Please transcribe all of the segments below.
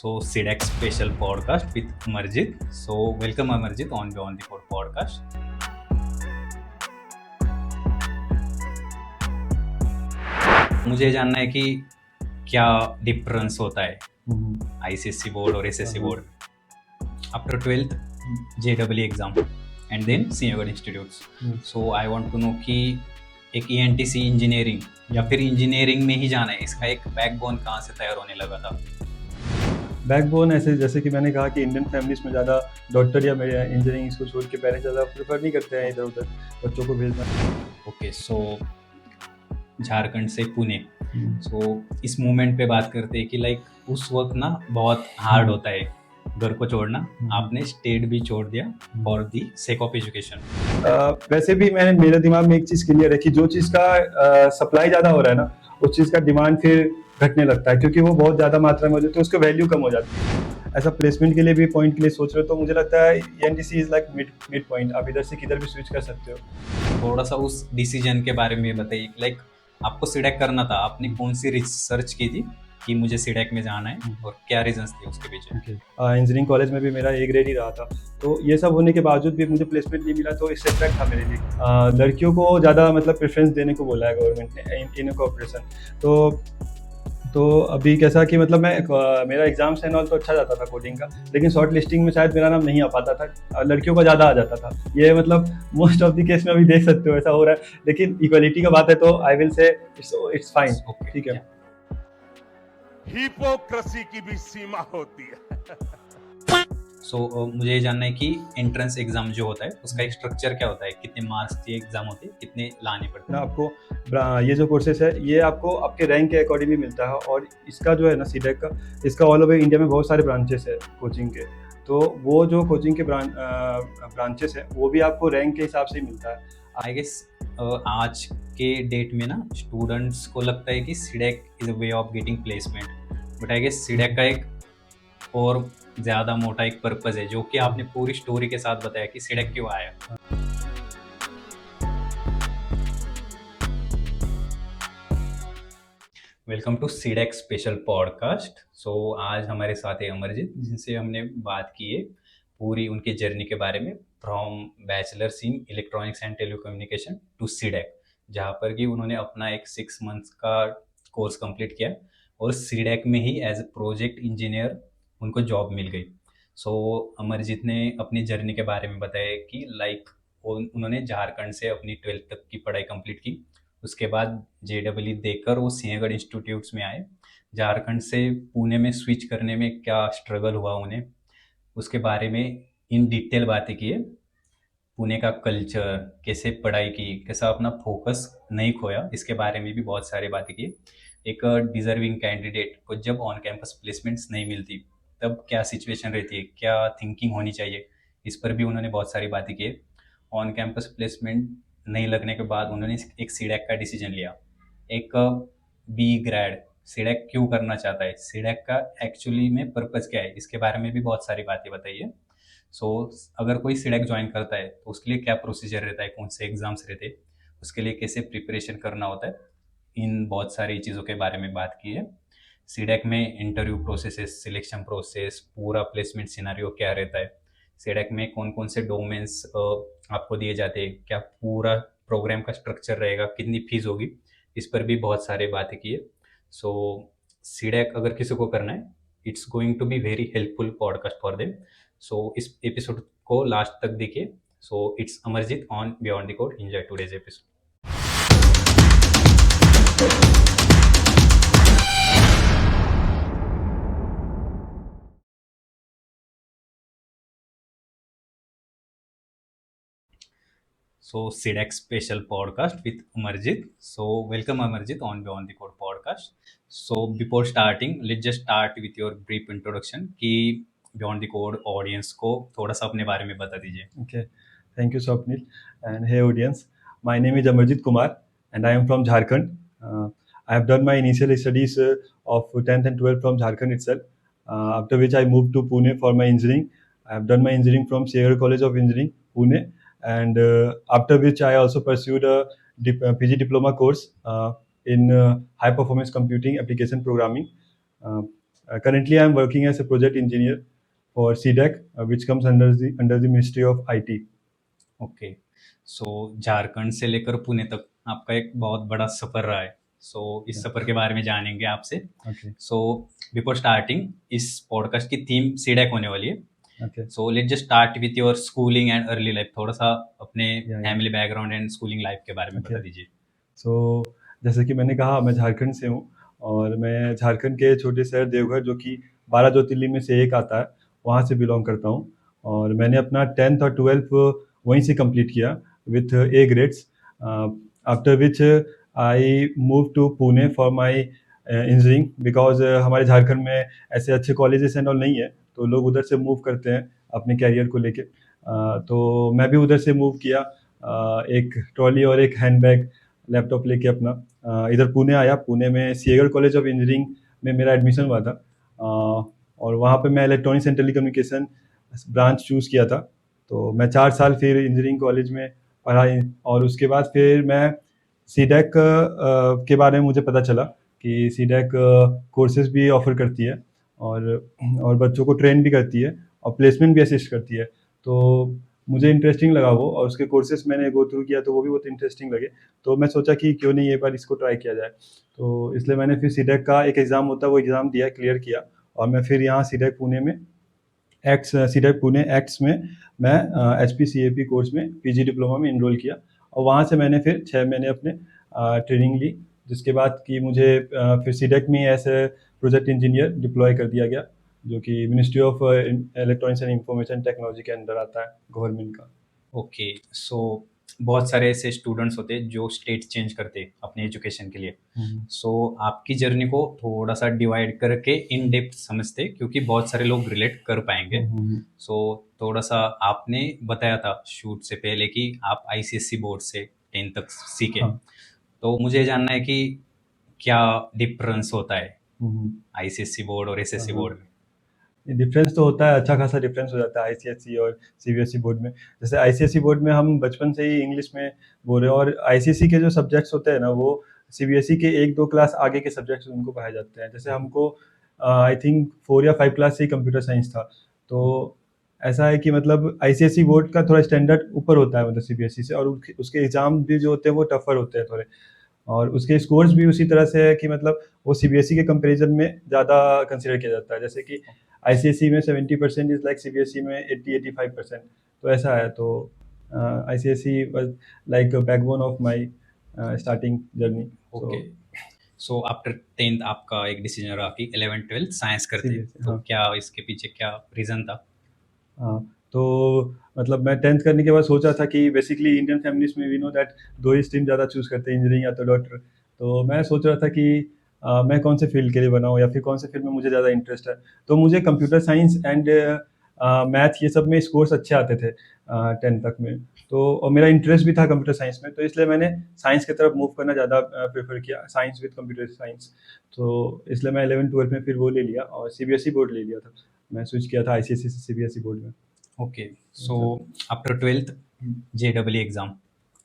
So SIDEX special podcast with Amarjit. So welcome Amarjit on Beyond the Code podcast. मुझे ये जानना है कि क्या डिफरेंस होता है आईसीएससी बोर्ड और एसएससी बोर्ड आफ्टर 12th जेडब्ल्यू exam and then Sinhgad institutes. So I want to know कि एक ईएनटीसी इंजीनियरिंग या फिर इंजीनियरिंग में ही जाना है, इसका एक बैकबोन कहाँ से तैयार होने लगा था? बैकबोन ऐसे जैसे कि मैंने कहा कि इंडियन फैमिलीज में ज़्यादा डॉक्टर या इंजीनियरिंग इसको छोड़ के पेरेंट्स ज़्यादा प्रेफर नहीं करते हैं इधर उधर बच्चों को भेजना. ओके, सो झारखंड से पुणे. सो इस मोमेंट पे बात करते हैं कि लाइक उस वक्त ना बहुत हार्ड होता है घर को छोड़ना. आपने स्टेट भी छोड़ दिया for the sake of education. वैसे भी मेरे दिमाग में एक चीज़ क्लियर है कि जो चीज़ का सप्लाई ज़्यादा हो रहा है ना, उस चीज़ का डिमांड फिर घटने लगता है क्योंकि वो बहुत ज़्यादा मात्रा में हो जाती है तो उसकी वैल्यू कम हो जाती है. ऐसा प्लेसमेंट के लिए भी पॉइंट के लिए सोच रहे हो तो मुझे लगता है NTC is like mid point. आप इधर से किधर भी स्विच कर सकते हो. थोड़ा सा उस डिसीजन के बारे में बताइए. लाइक आपको सीडेक करना था, आपने कौन सी रिसर्च की थी कि मुझे सीडेक में जाना है और क्या रीजंस थे उसके पीछे? इंजीनियरिंग कॉलेज में भी मेरा ए ग्रेड ही रहा था, तो ये सब होने के बावजूद भी मुझे प्लेसमेंट नहीं मिला तो एक सेटबैक था मेरे लिए. लड़कियों को ज़्यादा मतलब प्रेफरेंस देने को बोला है गवर्नमेंट ने इन कॉर्पोरेशन. तो अभी कैसा कि मतलब मेरा एग्जाम्स एंड ऑल तो अच्छा जाता था कोडिंग का, लेकिन शॉर्ट लिस्टिंग में शायद मेरा नाम नहीं आ पाता था, लड़कियों का ज़्यादा आ जाता था. ये मतलब मोस्ट ऑफ द केस में अभी देख सकते हो ऐसा हो रहा है, लेकिन इक्वालिटी का बात है तो I will say it's fine. ठीक है. हिपोक्रेसी की भी सीमा होती है. सो मुझे ये जानना है कि एंट्रेंस एग्जाम जो होता है उसका एक स्ट्रक्चर क्या होता है, कितने मार्क्स के एग्जाम होते हैं, कितने लाने पड़ते हैं? आपको ये जो कोर्सेस है ये आपको आपके रैंक के अकॉर्डिंग भी मिलता है, और इसका जो है ना सीडेक का, इसका ऑल ओवर इंडिया में बहुत सारे ब्रांचेस है कोचिंग के. तो वो जो कोचिंग के ब्रांचेस है वो भी आपको रैंक के हिसाब से ही मिलता है. आई गेस आज के डेट में ना स्टूडेंट्स को लगता है कि CDAC is a way of getting placement, but I guess CDAC का एक और ज़्यादा मोटा एक पर्पस है जो कि आपने पूरी स्टोरी के साथ बताया कि सीडेक क्यों आया. Welcome to CDAC special podcast. So आज हमारे साथ है अमरजीत, जिनसे हमने बात की है पूरी उनकी जर्नी के बारे में, from bachelors in electronics and telecommunication to CDAC, जहाँ पर कि उन्होंने अपना एक 6 मंथ्स का कोर्स कंप्लीट किया और सीडेक में ही एज ए प्रोजेक्ट इंजीनियर उनको जॉब मिल गई. सो अमरजीत ने अपनी जर्नी के बारे में बताया कि लाइक उन्होंने झारखंड से अपनी 12th तक की पढ़ाई कंप्लीट की. उसके बाद जेडब्ल्यू देकर वो सिंहगढ़ इंस्टीट्यूट्स में आए. झारखंड से पुणे में स्विच करने में क्या स्ट्रगल हुआ उन्हें, उसके बारे में इन डिटेल बातें की है. पुणे का कल्चर, कैसे पढ़ाई की, कैसा अपना फोकस नहीं खोया, इसके बारे में भी बहुत सारी बातें की. एक डिजर्विंग कैंडिडेट को जब ऑन कैंपस प्लेसमेंट्स नहीं मिलती तब क्या सिचुएशन रहती है, क्या थिंकिंग होनी चाहिए, इस पर भी उन्होंने बहुत सारी बातें की. ऑन कैंपस प्लेसमेंट नहीं लगने के बाद उन्होंने एक सीडेक का डिसीजन लिया. एक बी ग्रेड सीडेक क्यों करना चाहता है, सीडेक का एक्चुअली में पर्पज़ क्या है, इसके बारे में भी बहुत सारी बातें बताई है. सो अगर कोई सीडेक ज्वाइन करता है तो उसके लिए क्या प्रोसीजर रहता है, कौन से एग्जाम्स रहते हैं, उसके लिए कैसे प्रिपरेशन करना होता है, इन बहुत सारी चीज़ों के बारे में बात की है. सीडेक में इंटरव्यू प्रोसेसेस, सिलेक्शन प्रोसेस, पूरा प्लेसमेंट सिनारियो क्या रहता है, सीडेक में कौन कौन से डोमेन्स आपको दिए जाते हैं, क्या पूरा प्रोग्राम का स्ट्रक्चर रहेगा, कितनी फीस होगी, इस पर भी बहुत सारी बातें की है. सो सीडेक अगर किसी को करना है, it's going to be very helpful podcast for them. So इस एपिसोड को लास्ट तक देखिए. So it's Amarjeet on beyond the code. Enjoy today's episode. So CDEX special podcast with Amarjit. So welcome Amarjit on Beyond the Code podcast. So before starting, let's just start with your brief introduction कि Beyond the Code audience को थोड़ा सा अपने बारे में बता दीजिए. Okay, thank you Swapnil, and hey audience, my name is Amarjit Kumar and I am from Jharkhand. I have done my initial studies of 10th and 12th from Jharkhand itself, after which I moved to Pune for my engineering. I have done my engineering from Sierra College of Engineering, Pune, and after which I also pursued a PG diploma course in high performance computing application programming. Currently, I am working as a project engineer for CDEC, which comes under the Ministry of IT. Okay. So Jharkhand से लेकर पुणे तक आपका एक बहुत बड़ा सफ़र रहा है। सो इस सफ़र के बारे में जानेंगे आपसे। Okay. सो बिफोर स्टार्टिंग इस पॉडकास्ट की थीम सीडेक होने वाली है। Okay. So let's just start with your schooling and early life. थोड़ा सा अपने Yeah. Family background and schooling life के बारे में बता Okay. दीजिए। सो जैसे कि मैंने कहा, मैं झारखंड से हूँ और मैं झारखंड के छोटे शहर देवघर, जो कि 12 ज्योतिर्लिंग में से एक आता है, वहाँ से बिलोंग करता हूँ। और मैंने अपना 10th और 12th वहीं से कंप्लीट किया with A grades, after which I move to Pune for my engineering, because हमारे झारखंड में ऐसे अच्छे कॉलेजेस एंड ऑल नहीं है, तो लोग उधर से मूव करते हैं अपने कैरियर को लेके। तो मैं भी उधर से मूव किया, एक ट्रॉली और एक हैंडबैग, लैपटॉप लेके अपना इधर पुणे आया। पुणे में सिएगड़ कॉलेज ऑफ इंजीनियरिंग में मेरा एडमिशन हुआ था, और वहाँ पे मैं electronics and telecommunication branch choose किया था। तो मैं 4 साल फिर इंजीनियरिंग कॉलेज में पढ़ा, और उसके बाद फिर मैं सीडेक के बारे में मुझे पता चला कि सीडेक कोर्सेज भी ऑफर करती है, और बच्चों को ट्रेन भी करती है और प्लेसमेंट भी असिस्ट करती है। तो मुझे इंटरेस्टिंग लगा वो, और उसके कोर्सेज मैंने गो थ्रू किया तो वो भी बहुत इंटरेस्टिंग लगे। तो मैं सोचा कि क्यों नहीं एक बार इसको ट्राई किया जाए। तो इसलिए मैंने फिर सीडेक का एक एग्ज़ाम होता है, वो एग्ज़ाम दिया, क्लियर किया, और मैं फिर यहाँ सीडेक पुणे में सीडेक पुणे एक्ट्स में मैं H P C A P course में पीजी डिप्लोमा में इनरोल किया। और वहाँ से मैंने फिर 6 महीने अपने ट्रेनिंग ली, जिसके बाद कि मुझे फिर सीडेक में as a project engineer deploy कर दिया गया, जो कि ministry of electronics and information technology के अंदर आता है, गवर्नमेंट का। ओके। सो बहुत सारे ऐसे स्टूडेंट्स होते हैं जो स्टेट चेंज करते हैं अपने एजुकेशन के लिए। सो आपकी जर्नी को थोड़ा सा डिवाइड करके इन डेप्थ समझते हैं, क्योंकि बहुत सारे लोग रिलेट कर पाएंगे। सो थोड़ा सा आपने बताया था शूट से पहले कि आप आईसीएससी बोर्ड से 10th तक सीखे। हाँ। तो मुझे जानना है कि क्या डिफरेंस होता है हम्म। आईसीएससी बोर्ड और एसएससी बोर्ड में? डिफरेंस तो होता है, अच्छा खासा डिफरेंस हो जाता है आईसीएसई और सीबीएसई बोर्ड में। जैसे आईसीएसई बोर्ड में हम बचपन से ही इंग्लिश में बोल रहे हैं, और आईसीएसई के जो सब्जेक्ट्स होते हैं ना, वो सीबीएसई के 1-2 क्लास आगे के सब्जेक्ट्स उनको पढ़ाए जाते हैं। जैसे हमको आई थिंक 4 या 5 क्लास से ही कंप्यूटर साइंस था। तो ऐसा है कि मतलब आईसीएसई बोर्ड का थोड़ा स्टैंडर्ड ऊपर होता है मतलब सीबीएसई से, और उसके एग्जाम भी जो होते हैं वो टफर होते हैं थोड़े, और उसके स्कोर्स भी उसी तरह से है कि मतलब वो सीबीएसई के कंपैरिजन में ज़्यादा कंसीडर किया जाता है। जैसे कि आईसीएसई में 70% इज़ लाइक सीबीएसई में 80-85%। तो ऐसा है। तो ICSE was like backbone of my starting journey. Okay. So after 10th आपका एक डिसीजन रहा कि 11th 12th साइंस करते हैं, CBSE, तो हाँ। क्या इसके पीछे क्या रीज़न था? हाँ, तो मतलब मैं 10th करने के बाद सोचा था कि बेसिकली इंडियन फैमिलीज में वी नो दैट 2 ही स्ट्रीम ज़्यादा चूज़ करते हैं, इंजीनियरिंग या तो डॉक्टर। तो मैं सोच रहा था कि मैं कौन से फील्ड के लिए बनाऊँ, या फिर कौन से फील्ड में मुझे ज़्यादा इंटरेस्ट है। तो मुझे कंप्यूटर साइंस एंड मैथ ये सब में स्कोर्स अच्छे आते थे 10th तक में। तो और मेरा इंटरेस्ट भी था कंप्यूटर साइंस में, तो इसलिए मैंने साइंस की तरफ मूव करना ज़्यादा प्रेफर किया, साइंस विद कंप्यूटर साइंस। तो इसलिए मैं 11th-12th में फिर वो ले लिया, और सीबीएसई बोर्ड ले लिया था। मैं स्विच किया था आईसीएसई से सीबीएसई बोर्ड में। Okay, so after 12th JEE exam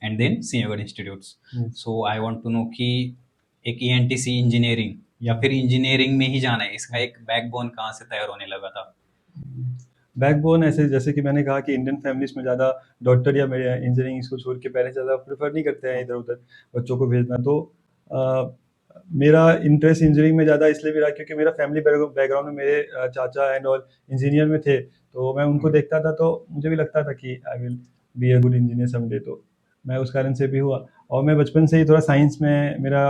and then Sinhgad institutes. So I want to know कि एक ईएनटीसी इंजीनियरिंग या फिर इंजीनियरिंग में ही जाना है, इसका एक बैकबोन कहाँ से तैयार होने लगा था? बैकबोन ऐसे, जैसे कि मैंने कहा कि इंडियन फैमिलीज में ज़्यादा डॉक्टर या इंजीनियरिंग इसको छोड़ के पेरेंट्स ज़्यादा प्रेफर नहीं करते हैं इधर उधर बच्चों को भेजना। तो मेरा इंटरेस्ट इंजीनियरिंग में ज़्यादा इसलिए भी रहा क्योंकि मेरा फैमिली बैकग्राउंड में मेरे चाचा एंड ऑल इंजीनियर में थे। तो मैं उनको देखता था, तो मुझे भी लगता था कि I will be a good engineer someday. तो मैं उस कारण से भी हुआ, और मैं बचपन से ही थोड़ा साइंस में मेरा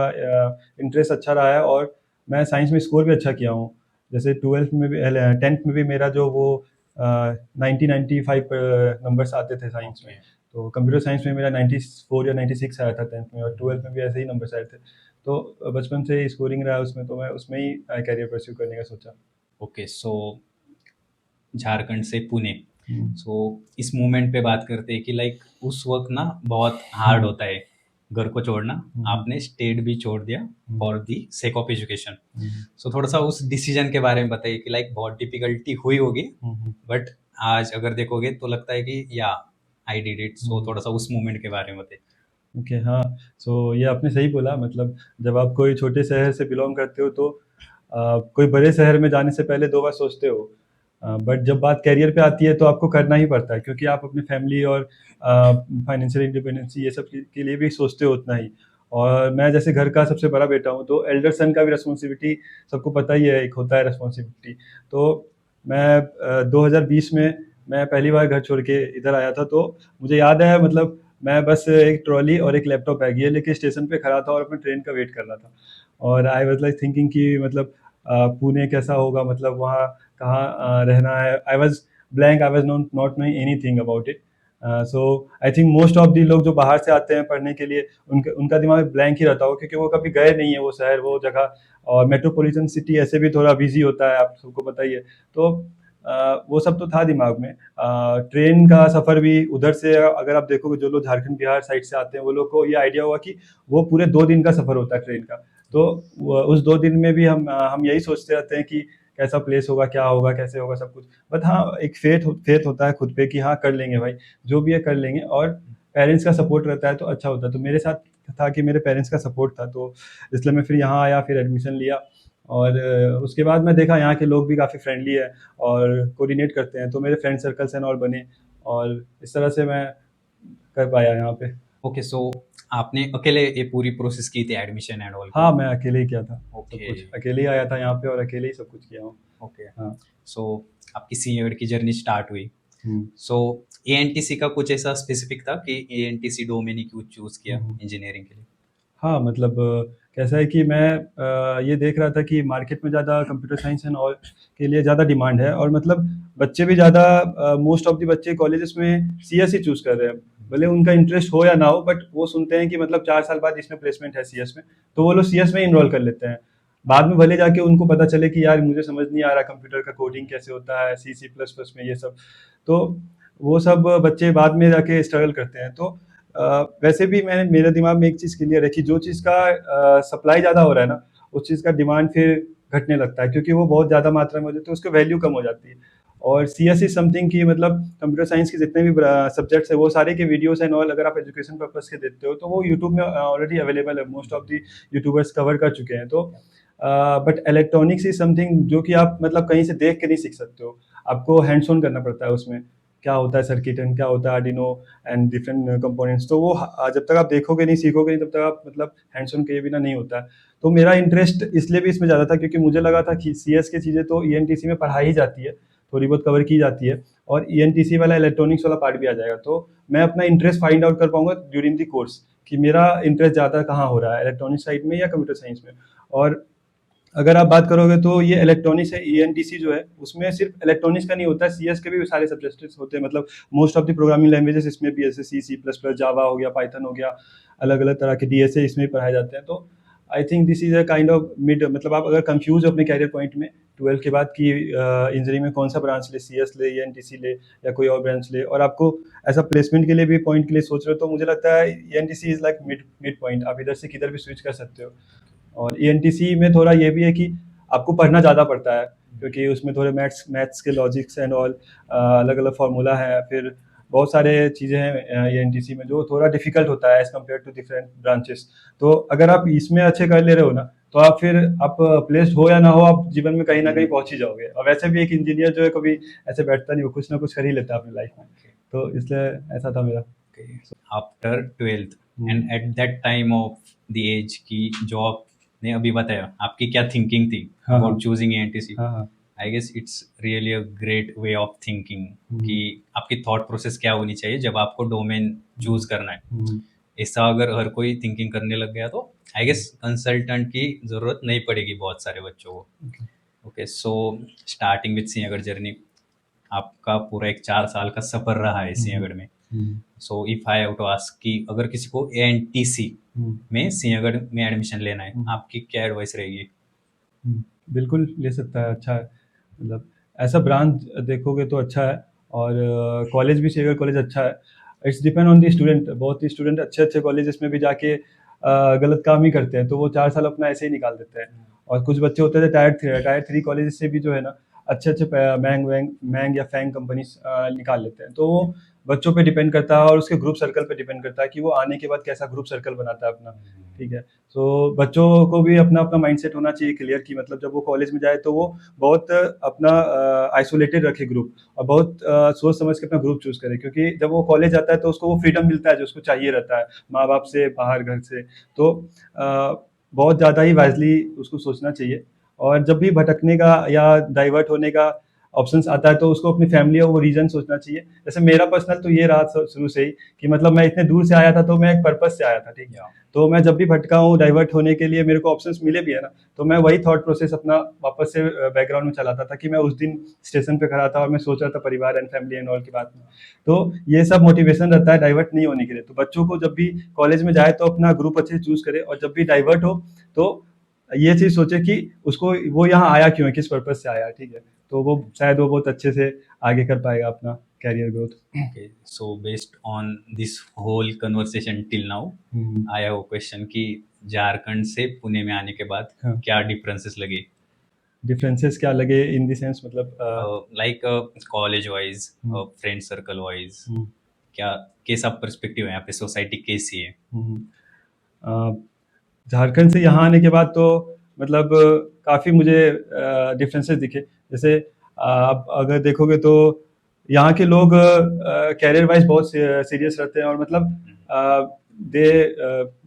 इंटरेस्ट अच्छा रहा है, और मैं साइंस में स्कोर भी अच्छा किया हूँ। जैसे 12th में भी 10th में भी मेरा जो वो 90-95 नंबर्स आते थे साइंस में। तो कंप्यूटर साइंस में मेरा 94 या 96 आया था 10th में, और 12th में भी ऐसे ही नंबर्स आए थे। तो बचपन से ही स्कोरिंग रहा उसमें, तो मैं उसमें ही कैरियर परस्यू करने का सोचा। ओके, सो झारखंड से पुणे। सो इस मोमेंट पे बात करते हैं कि लाइक उस वक्त ना बहुत हार्ड होता है घर को छोड़ना। आपने स्टेट भी छोड़ दिया for the sake of education. So थोड़ा सा उस डिसीजन के बारे में बताइए कि लाइक बहुत डिफिकल्टी हुई होगी, बट आज अगर देखोगे तो लगता है कि या आई डिड इट। सो थोड़ा सा उस मोमेंट के बारे में बताइए। ओके, हाँ। सो ये आपने सही बोला, मतलब जब आप कोई छोटे शहर से बिलोंग करते हो, तो कोई बड़े शहर में जाने से पहले 2 बार सोचते हो, बट जब बात करियर पे आती है तो आपको करना ही पड़ता है, क्योंकि आप अपनी फैमिली और फाइनेंशियल इंडिपेंडेंसी ये सब के लिए भी सोचते हो उतना ही। और मैं जैसे घर का सबसे बड़ा बेटा हूँ, तो एल्डर सन का भी रिस्पॉन्सिबिलिटी सबको पता ही है, एक होता है रिस्पॉन्सिबिलिटी। तो मैं 2020 में मैं पहली बार घर छोड़ के इधर आया था, तो मुझे याद है, मतलब मैं बस एक ट्रॉली और एक लैपटॉप बैग ये लेके स्टेशन पे खड़ा था और अपने ट्रेन का वेट कर रहा था। और आई वाज लाइक थिंकिंग कि मतलब पुणे कैसा होगा, मतलब वहाँ कहाँ रहना है। I was blank, I was not knowing anything about it. So I think most of the लोग जो बाहर से आते हैं पढ़ने के लिए, उनका दिमाग ब्लैंक ही रहता होगा, क्योंकि वो कभी गए नहीं है वो शहर, वो जगह। और मेट्रोपॉलिटन सिटी ऐसे भी थोड़ा बिजी होता है, आप सबको पता ही है। तो वो सब तो था दिमाग में। ट्रेन का सफ़र भी उधर से, अगर आप देखोगे जो लोग झारखंड बिहार साइड से आते हैं वो लोग को ये आइडिया होगा कि वो पूरे 2 दिन का सफ़र होता है ट्रेन का। तो उस 2 दिन में भी हम यही सोचते रहते हैं कि कैसा प्लेस होगा, क्या होगा, कैसे होगा सब कुछ। बट हाँ, एक फेथ होता है खुद पे कि हाँ कर लेंगे भाई, जो भी है कर लेंगे। और पेरेंट्स का सपोर्ट रहता है तो अच्छा होता है। तो मेरे साथ था कि मेरे पेरेंट्स का सपोर्ट था, तो इसलिए मैं फिर यहाँ आया, फिर एडमिशन लिया। और उसके बाद मैं देखा यहाँ के लोग भी काफ़ी फ्रेंडली है और कोऑर्डिनेट करते हैं, तो मेरे फ्रेंड सर्कल्स एंड ऑल बने। और इस तरह से मैं कर पाया यहाँ पे। ओके, सो आपने अकेले ये पूरी प्रोसेस की थी एडमिशन एंड ऑल की? हाँ, मैं अकेले ही किया था। सब ओके। कुछ अकेले ही आया था यहाँ पे और अकेले ही सब कुछ किया हूँ। ओके। हाँ। सो आपकी सीनियर की जर्नी स्टार्ट हुई। हम्म। सो एएनटीसी का कुछ ऐसा स्पेसिफिक था कि एएनटीसी डोमेन ही क्यों चूज किया हम्म। इंजीनियरिंग के लिए? हाँ, मतलब कैसा है कि मैं ये देख रहा था कि मार्केट में ज़्यादा कंप्यूटर साइंस एंड ऑल के लिए ज़्यादा डिमांड है, और मतलब बच्चे भी ज़्यादा, मोस्ट ऑफ द बच्चे कॉलेजेस में सीएस ही चूज़ कर रहे हैं। भले उनका इंटरेस्ट हो या ना हो, बट वो सुनते हैं कि मतलब 4 साल बाद इसमें प्लेसमेंट है सीएस में, तो वो लोग सीएस में इनरोल कर लेते हैं। बाद में भले जाके उनको पता चले कि यार मुझे समझ नहीं आ रहा कंप्यूटर का कोडिंग कैसे होता है, सी प्लस प्लस में ये सब। तो वो सब बच्चे बाद में जाके स्ट्रगल करते हैं। तो वैसे भी मैंने, मेरे दिमाग में एक चीज़ क्लियर है कि जो चीज़ का सप्लाई ज़्यादा हो रहा है ना, उस चीज़ का डिमांड फिर घटने लगता है, क्योंकि वो बहुत ज़्यादा मात्रा में हो जाती है, तो उसकी वैल्यू कम हो जाती है। और सीएस इज समथिंग की, मतलब कंप्यूटर साइंस के जितने भी सब्जेक्ट्स है वो सारे के वीडियोस एंड ऑल, अगर आप एजुकेशन पर्पस के देखते हो तो वो यूट्यूब में ऑलरेडी अवेलेबल है। Most of the YouTubers cover कर चुके हैं। तो बट इलेक्ट्रॉनिक्स इज समथिंग जो कि आप मतलब कहीं से देख के नहीं सीख सकते हो, आपको हैंड्स ऑन करना पड़ता है उसमें। क्या होता है सर्किट एंड क्या होता है आर्डिनो एंड डिफरेंट कंपोनेंट्स, तो वो जब तक आप देखोगे नहीं, सीखोगे नहीं, तब तक आप मतलब हैंड्स ऑन किए बिना नहीं होता है। तो मेरा इंटरेस्ट इसलिए भी इसमें ज़्यादा था, क्योंकि मुझे लगा था कि सीएस की चीज़ें तो ईएनटीसी में पढ़ाई ही जाती है, थोड़ी बहुत कवर की जाती है, और ईएनटीसी वाला इलेक्ट्रॉनिक्स वाला पार्ट भी आ जाएगा, तो मैं अपना इंटरेस्ट फाइंड आउट कर पाऊंगा ड्यूरिंग द कोर्स कि मेरा इंटरेस्ट ज़्यादा कहाँ हो रहा है, इलेक्ट्रॉनिक साइड में या कंप्यूटर साइंस में। और अगर आप बात करोगे तो ये इलेक्ट्रॉनिक्स है, ईएनटीसी जो है उसमें सिर्फ इलेक्ट्रॉनिक्स का नहीं होता है, सीएस के भी सारे सब्जेक्ट्स होते हैं। मतलब most of the programming languages इसमें भी, जैसे सी प्लस प्लस, जावा हो गया, पाइथन हो गया, अलग अलग तरह के डीएसए इसमें भी पढ़ाए जाते हैं। तो I think this is a kind of mid, मतलब आप अगर कंफ्यूज हो अपने कैरियर पॉइंट में 12 के बाद कि इंजीनियरिंग में कौन सा ब्रांच ले, सीएस ले, ईएनटीसी ले, या कोई और ब्रांच ले, और आपको ऐसा प्लेसमेंट के लिए भी पॉइंट के लिए सोच रहे हो, तो मुझे लगता है ENTC is like mid mid point, आप इधर से किधर भी स्विच कर सकते हो। और ईएनटीसी में थोड़ा ये भी है कि आपको पढ़ना ज़्यादा पड़ता है, क्योंकि उसमें थोड़े मैथ्स के लॉजिक्स एंड ऑल, अलग अलग फार्मूला है, फिर बहुत सारे चीज़ें हैं ईएनटीसी में जो थोड़ा डिफिकल्ट होता है as compare to different branches. तो अगर आप इसमें अच्छे कर ले रहे हो ना, तो आप फिर आप प्लेस्ड हो या ना हो, आप जीवन में कहीं ना कहीं पहुंच ही जाओगे। और वैसे भी एक इंजीनियर जो है कभी ऐसे बैठता नहीं, वो कुछ ना कुछ कर ही लेता है अपनी लाइफ में। तो इसलिए ऐसा था मेरा। After 12th hmm. And at that time of the age की जॉब ने अभी बताया आपकी क्या थिंकिंग थी हाँ, अबाउट हाँ। Choosing ENTC? हाँ, हाँ। I guess it's really a great way of thinking hmm. कि आपकी थॉट प्रोसेस क्या होनी चाहिए जब आपको डोमेन चूज करना है। हम्म। ऐसा अगर हर कोई थिंकिंग करने लग गया तो आई गेस कंसल्टेंट की ज़रूरत नहीं पड़ेगी बहुत सारे बच्चों को। Okay. Okay, so starting with Sinhagad journey, आपका पूरा एक 4 साल का सफ़र रहा है सिंहगढ़ में। Hmm. So if I have to ask कि अगर किसी को एएनटीसी हम्म। में सिंहगढ़ में एडमिशन लेना है, हम्म। आपकी क्या एडवाइस रहेगी? बिल्कुल ले सकता है, अच्छा है। मतलब ऐसा ब्रांच देखोगे तो अच्छा है, और कॉलेज भी शेगर कॉलेज अच्छा है। It's depend on the student, बहुत ही स्टूडेंट अच्छे अच्छे कॉलेजेस में भी जाके गलत काम ही करते हैं, तो वो 4 साल अपना ऐसे ही निकाल देते हैं। और कुछ बच्चे होते थे टायर 3 कॉलेज से भी जो है ना, अच्छे अच्छे मैंग या फैंग कंपनीज निकाल लेते हैं। तो वो बच्चों पे डिपेंड करता है और उसके ग्रुप सर्कल पे डिपेंड करता है कि वो आने के बाद कैसा ग्रुप सर्कल बनाता है अपना, ठीक है। तो बच्चों को भी अपना अपना माइंडसेट होना चाहिए क्लियर कि मतलब जब वो कॉलेज में जाए तो वो बहुत अपना आइसोलेटेड रखे ग्रुप, और बहुत सोच समझ के अपना ग्रुप चूज करे, क्योंकि जब वो कॉलेज जाता है तो उसको वो फ्रीडम मिलता है जो उसको चाहिए रहता है माँ बाप से, बाहर घर से। तो बहुत ज़्यादा ही वाइजली उसको सोचना चाहिए। और जब भी भटकने का या डाइवर्ट होने का ऑप्शंस आता है तो उसको अपनी फैमिली और वो रीजन सोचना चाहिए। जैसे मेरा पर्सनल तो ये रहा शुरू से ही कि मतलब मैं इतने दूर से आया था तो मैं एक पर्पस से आया था, ठीक है। तो मैं जब भी भटका हूँ डाइवर्ट होने के लिए, मेरे को ऑप्शंस मिले भी है ना, तो मैं वही थॉट प्रोसेस अपना वापस से बैकग्राउंड में चलाता था कि मैं उस दिन स्टेशन पे खड़ा था और मैं सोच रहा था परिवार एंड फैमिली एंड ऑल की बात में। तो ये सब मोटिवेशन रहता है डाइवर्ट नहीं होने के लिए। तो बच्चों को जब भी कॉलेज में जाए तो अपना ग्रुप अच्छे से चूज करे, और जब भी डाइवर्ट हो तो ये चीज़ सोचे कि उसको वो यहाँ आया क्यों है, किस पर्पज से आया है, ठीक है। तो वो शायद वो बहुत अच्छे से आगे कर पाएगा अपना career growth. Okay, so based on this whole conversation till now, I have a question कि झारखंड से पुणे में आने के बाद हाँ। क्या डिफरेंसेस लगे? डिफरेंसेस क्या लगे इन द सेंस मतलब like college wise, friend circle wise, क्या कैसा पर्सपेक्टिव है यहाँ पे, सोसाइटी कैसी है? झारखंड से यहाँ आने के बाद तो मतलब काफ़ी मुझे डिफरेंसेस दिखे। जैसे आप अगर देखोगे तो यहाँ के लोग कैरियर वाइज बहुत सीरियस रहते हैं, और मतलब दे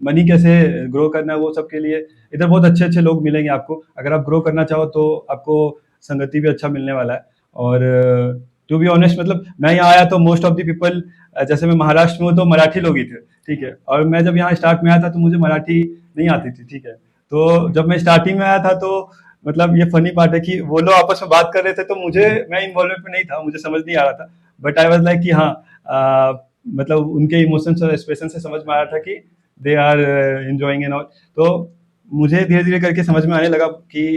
मनी कैसे ग्रो करना है वो सब के लिए इधर बहुत अच्छे अच्छे लोग मिलेंगे आपको। अगर आप ग्रो करना चाहो तो आपको संगति भी अच्छा मिलने वाला है। और टू बी ऑनेस्ट मतलब मैं यहाँ आया तो मोस्ट ऑफ द पीपल, जैसे मैं महाराष्ट्र में हूँ तो मराठी लोग ही थे, ठीक है। और मैं जब यहाँ स्टार्ट में आया था तो मुझे मराठी नहीं आती थी, ठीक है। तो जब मैं स्टार्टिंग में आया था तो मतलब ये फनी पार्ट है कि वो लोग आपस में बात कर रहे थे तो मुझे, मैं इन्वॉल्वमेंट में नहीं था, मुझे समझ नहीं आ रहा था। बट आई वाज लाइक कि हाँ, मतलब उनके इमोशंस और एक्सप्रेशन से समझ में आ रहा था कि they are enjoying and all. तो मुझे धीरे धीरे करके समझ में आने लगा कि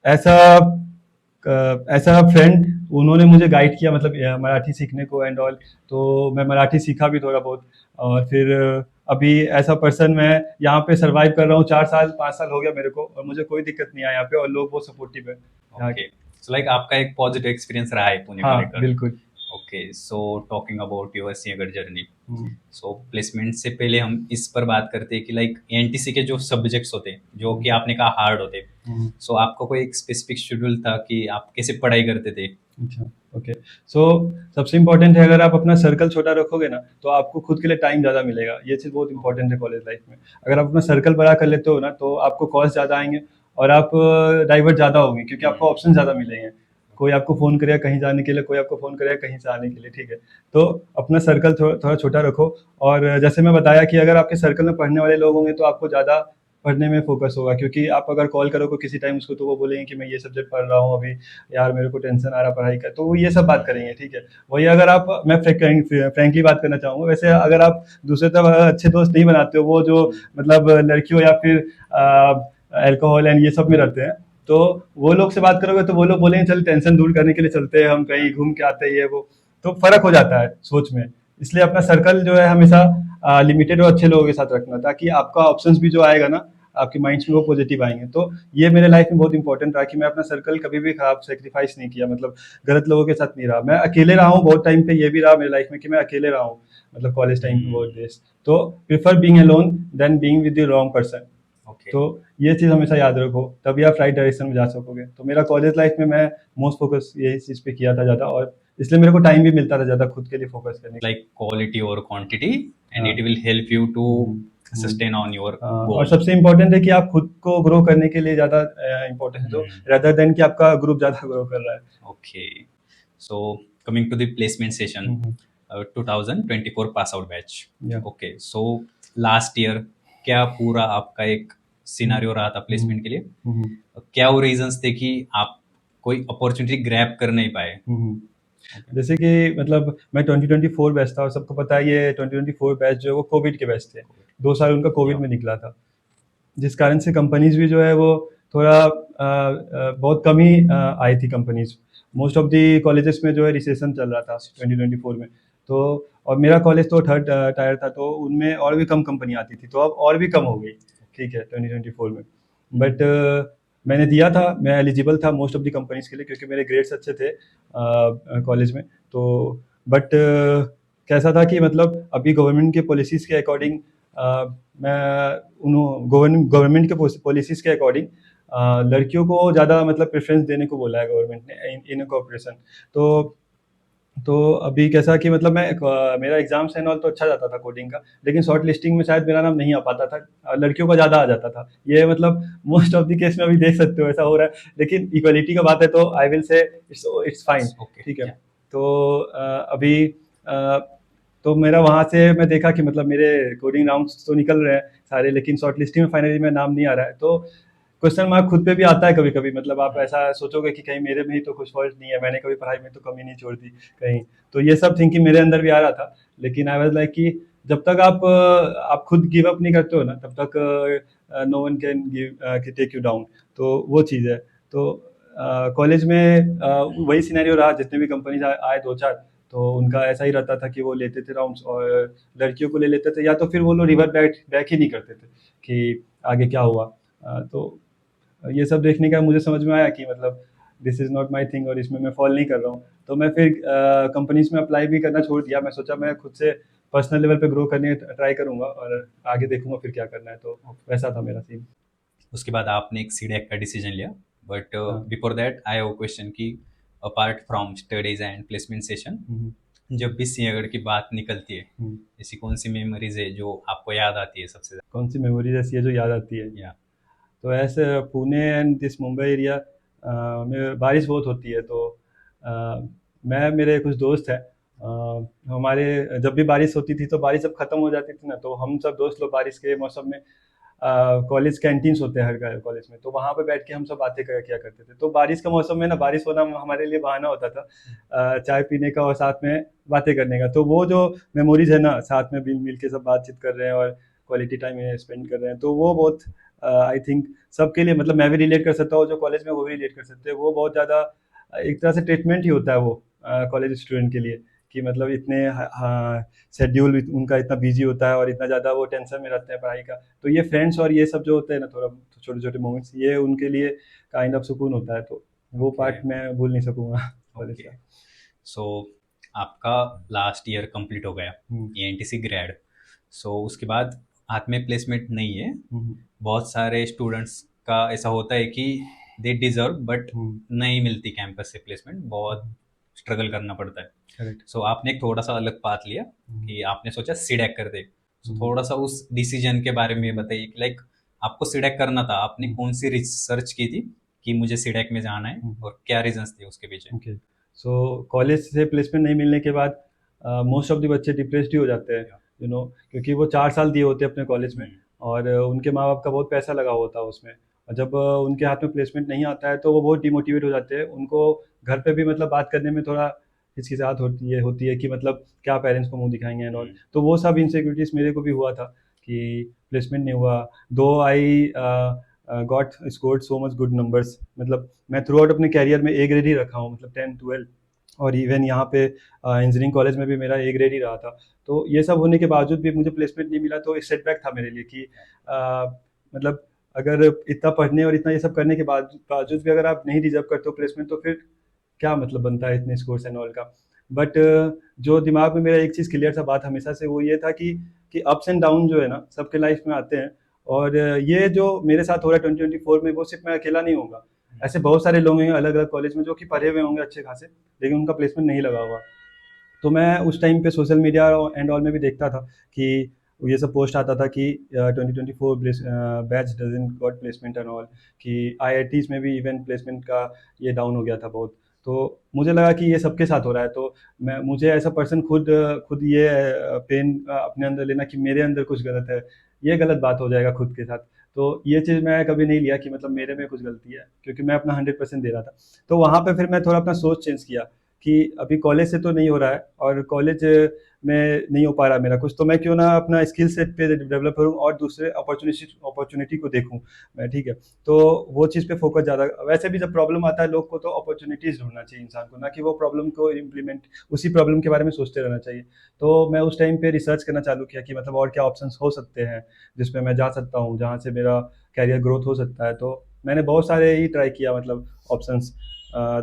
ऐसा ऐसा फ्रेंड उन्होंने मुझे गाइड किया मतलब मराठी सीखने को एंड ऑल। तो मैं मराठी सीखा भी थोड़ा बहुत। और फिर अभी ऐसा पर्सन मैं यहाँ पे सरवाइव कर रहा हूँ, 4 साल 5 साल हो गया मेरे को, और मुझे कोई दिक्कत नहीं है यहाँ पे, और लोग बहुत सपोर्टिव है यहाँ ओके, के। सो लाइक आपका एक पॉजिटिव एक्सपीरियंस रहा है पुणे को हाँ लेकर। बिल्कुल। Okay, so talking about your Sinhagad journey, so placement से पहले हम इस पर बात करते हैं कि लाइक एनटीसी के जो सब्जेक्ट्स होते हैं जो कि आपने कहा हार्ड होते, सो आपका कोई एक स्पेसिफिक शेड्यूल था कि आप कैसे पढ़ाई करते थे? अच्छा, ओके। सो सबसे इम्पोर्टेंट है, अगर आप अपना सर्कल छोटा रखोगे ना तो आपको खुद के लिए टाइम ज़्यादा मिलेगा। ये चीज़ बहुत इंपॉर्टेंट है कॉलेज लाइफ में। अगर आप अपना सर्कल बड़ा कर लेते हो ना तो आपको कॉस्ट ज़्यादा आएंगे और आप डाइवर्ट ज़्यादा होंगे, क्योंकि आपको ऑप्शन ज़्यादा मिलेंगे। कोई आपको फ़ोन करेगा कहीं जाने के लिए, कोई आपको फ़ोन करेगा कहीं से आने के लिए, ठीक है। तो अपना सर्कल थोड़ा छोटा रखो। और जैसे मैं बताया कि अगर आपके सर्कल में पढ़ने वाले लोग होंगे तो आपको ज़्यादा पढ़ने में फोकस होगा, क्योंकि आप अगर कॉल करोगे किसी टाइम उसको तो वो बोलेंगे कि मैं ये सब्जेक्ट पढ़ रहा हूँ अभी, यार मेरे को टेंशन आ रहा पढ़ाई का, तो वो ये सब बात करेंगे, ठीक है। वही अगर आप, मैं फ्रेंकली बात करना चाहूँगा, वैसे अगर आप दूसरे तरफ अच्छे दोस्त नहीं बनाते हो, वो जो मतलब लड़कियों या फिर अल्कोहल एंड ये सब में रहते हैं, तो वो लोग से बात करोगे तो वो लोग बोलेंगे चल टेंशन दूर करने के लिए चलते हैं हम कहीं घूम के आते हैं ये वो। तो फर्क हो जाता है सोच में। इसलिए अपना सर्कल जो है हमेशा लिमिटेड और अच्छे लोगों के साथ रखना, ताकि आपका ऑप्शंस भी जो आएगा ना आपके माइंड्स में वो पॉजिटिव आएंगे। तो ये मेरे लाइफ में बहुत इंपॉर्टेंट रहा कि मैं अपना सर्कल कभी भी खराब सेक्रीफाइस नहीं किया, मतलब गलत लोगों के साथ नहीं रहा। मैं अकेले रहा हूँ बहुत टाइम पे, ये भी रहा मेरे लाइफ में कि मैं अकेले रहा हूँ, मतलब कॉलेज टाइम पे बहुत डेज। तो prefer being alone then being with the wrong person. Okay, तो ये चीज़ हमेशा याद रखो, तभी आप राइट डायरेक्शन में जा सकोगे। तो मेरा कॉलेज लाइफ में मैं मोस्ट फोकस यही चीज़ पे किया था ज़्यादा, और इसलिए मेरे को टाइम भी मिलता था ज़्यादा खुद के लिए फोकस करने लाइक क्वालिटी और क्वांटिटी, एंड हाँ। It will help you to sustain on your और गोल। सबसे इम्पोर्टेंट है कि आप खुद को ग्रो करने के लिए ज़्यादा इम्पोर्टेंस दो, रेदर देन कि आपका ग्रुप ज़्यादा ग्रो कर रहा है। Okay, so coming to the placement session, 2024 pass out batch. Yeah. Okay, so last year क्या पूरा आपका एक सिनारियो रहा था प्लेसमेंट के लिए? क्या वो रीजंस थे कि आप कोई अपॉर्चुनिटी ग्रैब कर नहीं पाए? जैसे कि मतलब मैं 2024 बैच था, और सबको पता है ये 2024 बैच जो है वो कोविड के बैच थे। 2 साल उनका कोविड में निकला था, जिस कारण से कंपनीज भी जो है वो थोड़ा बहुत कम ही आई थी companies. Most of the colleges में जो है रिसेशन चल रहा था 2024 में। तो और मेरा कॉलेज तो थर्ड टायर था, तो उनमें और भी कम कंपनी आती थी, तो अब और भी कम हो गई, ठीक है, 2024 में। बट मैंने दिया था, मैं एलिजिबल था मोस्ट ऑफ द कंपनीज़ के लिए क्योंकि मेरे ग्रेड्स अच्छे थे कॉलेज में। तो बट कैसा था कि मतलब अभी गवर्नमेंट के पॉलिसीज़ के अकॉर्डिंग मैं गवर्नमेंट के पॉलिसीज़ के अकॉर्डिंग लड़कियों को ज़्यादा मतलब प्रेफ़रेंस देने को बोला है गवर्नमेंट ने इन कॉर्पोरेशन। तो तो अभी कैसा कि मतलब मेरा एग्ज़ाम्स एंड ऑल तो अच्छा जाता था कोडिंग का, लेकिन शॉर्ट लिस्टिंग में शायद मेरा नाम नहीं आ पाता था। लड़कियों का ज़्यादा आ जाता था। ये मतलब मोस्ट ऑफ द केस में अभी देख सकते हो ऐसा हो रहा है। लेकिन इक्वालिटी का बात है तो I will say it's fine, okay, ठीक है। या तो अभी अ, तो मेरा वहाँ से मैं देखा कि मतलब मेरे कोडिंग राउंड्स तो निकल रहे हैं सारे, लेकिन शॉर्ट लिस्टिंग में फाइनली मेरा नाम नहीं आ रहा है। तो क्वेश्चन मार्क खुद पे भी आता है कभी-कभी, मतलब आप ऐसा सोचोगे कि कहीं मेरे में ही तो कुछ फ़ॉल्ट नहीं है, मैंने कभी पढ़ाई में तो कमी नहीं छोड़ दी कहीं। तो ये सब थिंकिंग मेरे अंदर भी आ रहा था। लेकिन आई वाज़ लाइक कि जब तक आप खुद गिव अप नहीं करते हो ना, तब तक no one can take you down. तो वो चीज़ है। तो कॉलेज में वही सिनेरियो रहा, जितने भी कंपनीज़ आए 2-4, तो उनका ऐसा ही रहता था कि वो लेते थे राउंड्स और लड़कियों को ले लेते थे, या तो फिर वो लोग रिवर्ट बैक बैक ही नहीं करते थे कि आगे क्या हुआ। तो ये सब देखने का मुझे समझ में आया कि मतलब this is not my thing और इसमें मैं फॉल नहीं कर रहा हूँ। तो मैं फिर कंपनीज़ में अप्लाई भी करना छोड़ दिया। मैं सोचा मैं खुद से पर्सनल लेवल पे ग्रो करने ट्राई करूँगा और आगे देखूँगा फिर क्या करना है। तो वैसा था मेरा सीन। उसके बाद आपने एक सीडेक का डिसीजन लिया, बट हाँ। Before that I have a question कि apart from studies and placement session, हुँ, जब भी सिंहगढ़ की बात निकलती है, हुँ। ऐसी कौन सी मेमोरीज है जो आपको याद आती है सबसे ज़्यादा? कौन-सी मेमोरीज़ ऐसी है जो याद आती है? या तो ऐसे Pune and this Mumbai area में बारिश बहुत होती है। तो अ, मैं मेरे कुछ दोस्त हैं, हमारे जब भी बारिश होती थी तो बारिश जब ख़त्म हो जाती थी ना, तो हम सब दोस्त लोग बारिश के मौसम में कॉलेज कैंटीन्स होते हैं हर कॉलेज में, तो वहाँ पे बैठ के हम सब बातें किया करते थे। तो बारिश के मौसम में ना, बारिश होना हमारे लिए बहाना होता था चाय पीने का और साथ में बातें करने का। तो वो जो मेमोरीज है ना, साथ में मिल मिल के सब बातचीत कर रहे हैं और क्वालिटी टाइम स्पेंड कर रहे हैं, तो वो बहुत आई थिंक सबके लिए, मतलब मैं भी रिलेट कर सकता हूँ, जो कॉलेज में वो भी रिलेट कर सकते हैं। वो बहुत ज़्यादा एक तरह से ट्रीटमेंट ही होता है वो कॉलेज स्टूडेंट के लिए, कि मतलब इतने शेड्यूल उनका इतना बिजी होता है और इतना ज़्यादा वो टेंशन में रहते हैं पढ़ाई का। तो ये फ्रेंड्स और ये सब जो होते हैं ना, थोड़ा छोटे-छोटे मोमेंट्स, ये उनके लिए काइंड ऑफ सुकून होता है। तो वो ओके, पार्ट मैं भूल नहीं सकूँगा कॉलेज ओके। का। सो आपका लास्ट ईयर कंप्लीट हो गया, हुँ, एएनटीसी ग्रेड। सो उसके बाद हाथ में प्लेसमेंट नहीं है। हुँ, बहुत सारे स्टूडेंट्स का ऐसा होता है कि दे डिजर्व बट हुँ, नहीं मिलती कैंपस से प्लेसमेंट, बहुत हुँ, स्ट्रगल करना पड़ता है। करेक्ट। सो आपने एक थोड़ा सा अलग पाथ लिया हुँ, कि आपने सोचा सीडेक कर दे। सो हुँ, थोड़ा सा उस डिसीजन के बारे में बताइए कि लाइक आपको सीडेक करना था, आपने हुँ, कौन सी रिसर्च की थी कि मुझे सीडेक में जाना है हुँ। और क्या रीजंस थे उसके पीछे? ओके। सो कॉलेज से प्लेसमेंट नहीं मिलने के बाद मोस्ट ऑफ द बच्चे डिप्रेस्ड ही हो जाते हैं, या क्योंकि वो 4 साल दिए होते हैं अपने कॉलेज में हम्म, और उनके माँ-बाप का बहुत पैसा लगा होता है उसमें। और जब उनके हाथ में प्लेसमेंट नहीं आता है तो वो बहुत डिमोटिवेट हो जाते हैं। उनको घर पे भी मतलब बात करने में थोड़ा हिचकिचाहट होती है कि मतलब क्या पेरेंट्स को मुँह दिखाएँगे एंड ऑल। हम्म, तो वो सब इनसिक्योरिटीज़ मेरे को भी हुआ था कि प्लेसमेंट नहीं हुआ। दो I got scored so much good numbers, मतलब मैं थ्रू आउट अपने करियर में ए ग्रेड ही रखा हूँ, मतलब 10-12 और इवन यहाँ पे इंजीनियरिंग कॉलेज में भी मेरा ए ग्रेड ही रहा था। तो ये सब होने के बावजूद भी मुझे प्लेसमेंट नहीं मिला, तो एक सेटबैक था मेरे लिए कि मतलब अगर इतना पढ़ने और इतना ये सब करने के बावजूद भी अगर आप नहीं डिजर्व करते हो प्लेसमेंट, तो फिर क्या मतलब बनता है इतने स्कोर्स एंड ऑल का। बट जो दिमाग में मेरा एक चीज़ क्लियर था बात हमेशा से, वो ये था कि अप्स एंड डाउन जो है ना सबके लाइफ में आते हैं। और ये जो मेरे साथ हो रहा है 2024 में, वो सिर्फ मैं अकेला नहीं होगा। ऐसे बहुत सारे लोग हैं अलग अलग कॉलेज में जो कि पढ़े हुए होंगे अच्छे खासे, लेकिन उनका प्लेसमेंट नहीं लगा हुआ। तो मैं उस टाइम पे सोशल मीडिया एंड ऑल में भी देखता था कि ये सब पोस्ट आता था कि 2024 batch doesn't got placement and all, कि आईआईटीज़ में भी इवन प्लेसमेंट का ये डाउन हो गया था बहुत। तो मुझे लगा कि ये सबके साथ हो रहा है, तो मुझे ऐसा पर्सन खुद ये पेन अपने अंदर लेना कि मेरे अंदर कुछ गलत है, ये गलत बात हो जाएगा खुद के साथ। तो ये चीज़ मैं कभी नहीं लिया कि मतलब मेरे में कुछ गलती है, क्योंकि मैं अपना 100% दे रहा था। तो वहाँ पे फिर मैं थोड़ा अपना सोच चेंज किया कि अभी कॉलेज से तो नहीं हो रहा है और कॉलेज में नहीं हो पा रहा मेरा कुछ, तो मैं क्यों ना अपना स्किल सेट पे डेवलप करूँ और दूसरे अपॉर्चुनिटी को देखूँ मैं, ठीक है। तो वो चीज़ पे फोकस ज़्यादा, वैसे भी जब प्रॉब्लम आता है लोग को तो अपॉर्चुनिटीज़ ढूंढना चाहिए इंसान को, ना कि वो प्रॉब्लम को इम्प्लीमेंट, उसी प्रॉब्लम के बारे में सोचते रहना चाहिए। तो मैं उस टाइम पे रिसर्च करना चालू किया कि मतलब और क्या ऑप्शंस हो सकते हैं जिसमें मैं जा सकता हूँ, जहाँ से मेरा कैरियर ग्रोथ हो सकता है। तो मैंने बहुत सारे ही ट्राई किया मतलब ऑप्शंस।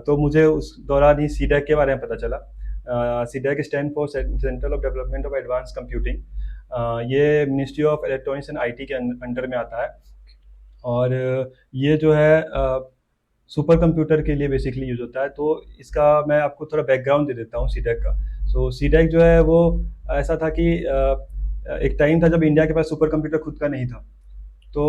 तो मुझे उस दौरान ही सीडैक के बारे में पता चला। CDAC stand for central of development of advance computing. ये ministry of electronics and IT के अंडर में आता है। और ये जो है सुपर कंप्यूटर के लिए बेसिकली यूज़ होता है। तो इसका मैं आपको थोड़ा बैकग्राउंड दे देता हूँ सीडैक का। सो सीडैक जो है वो ऐसा था कि एक टाइम था जब इंडिया के पास सुपर कंप्यूटर खुद का नहीं था। तो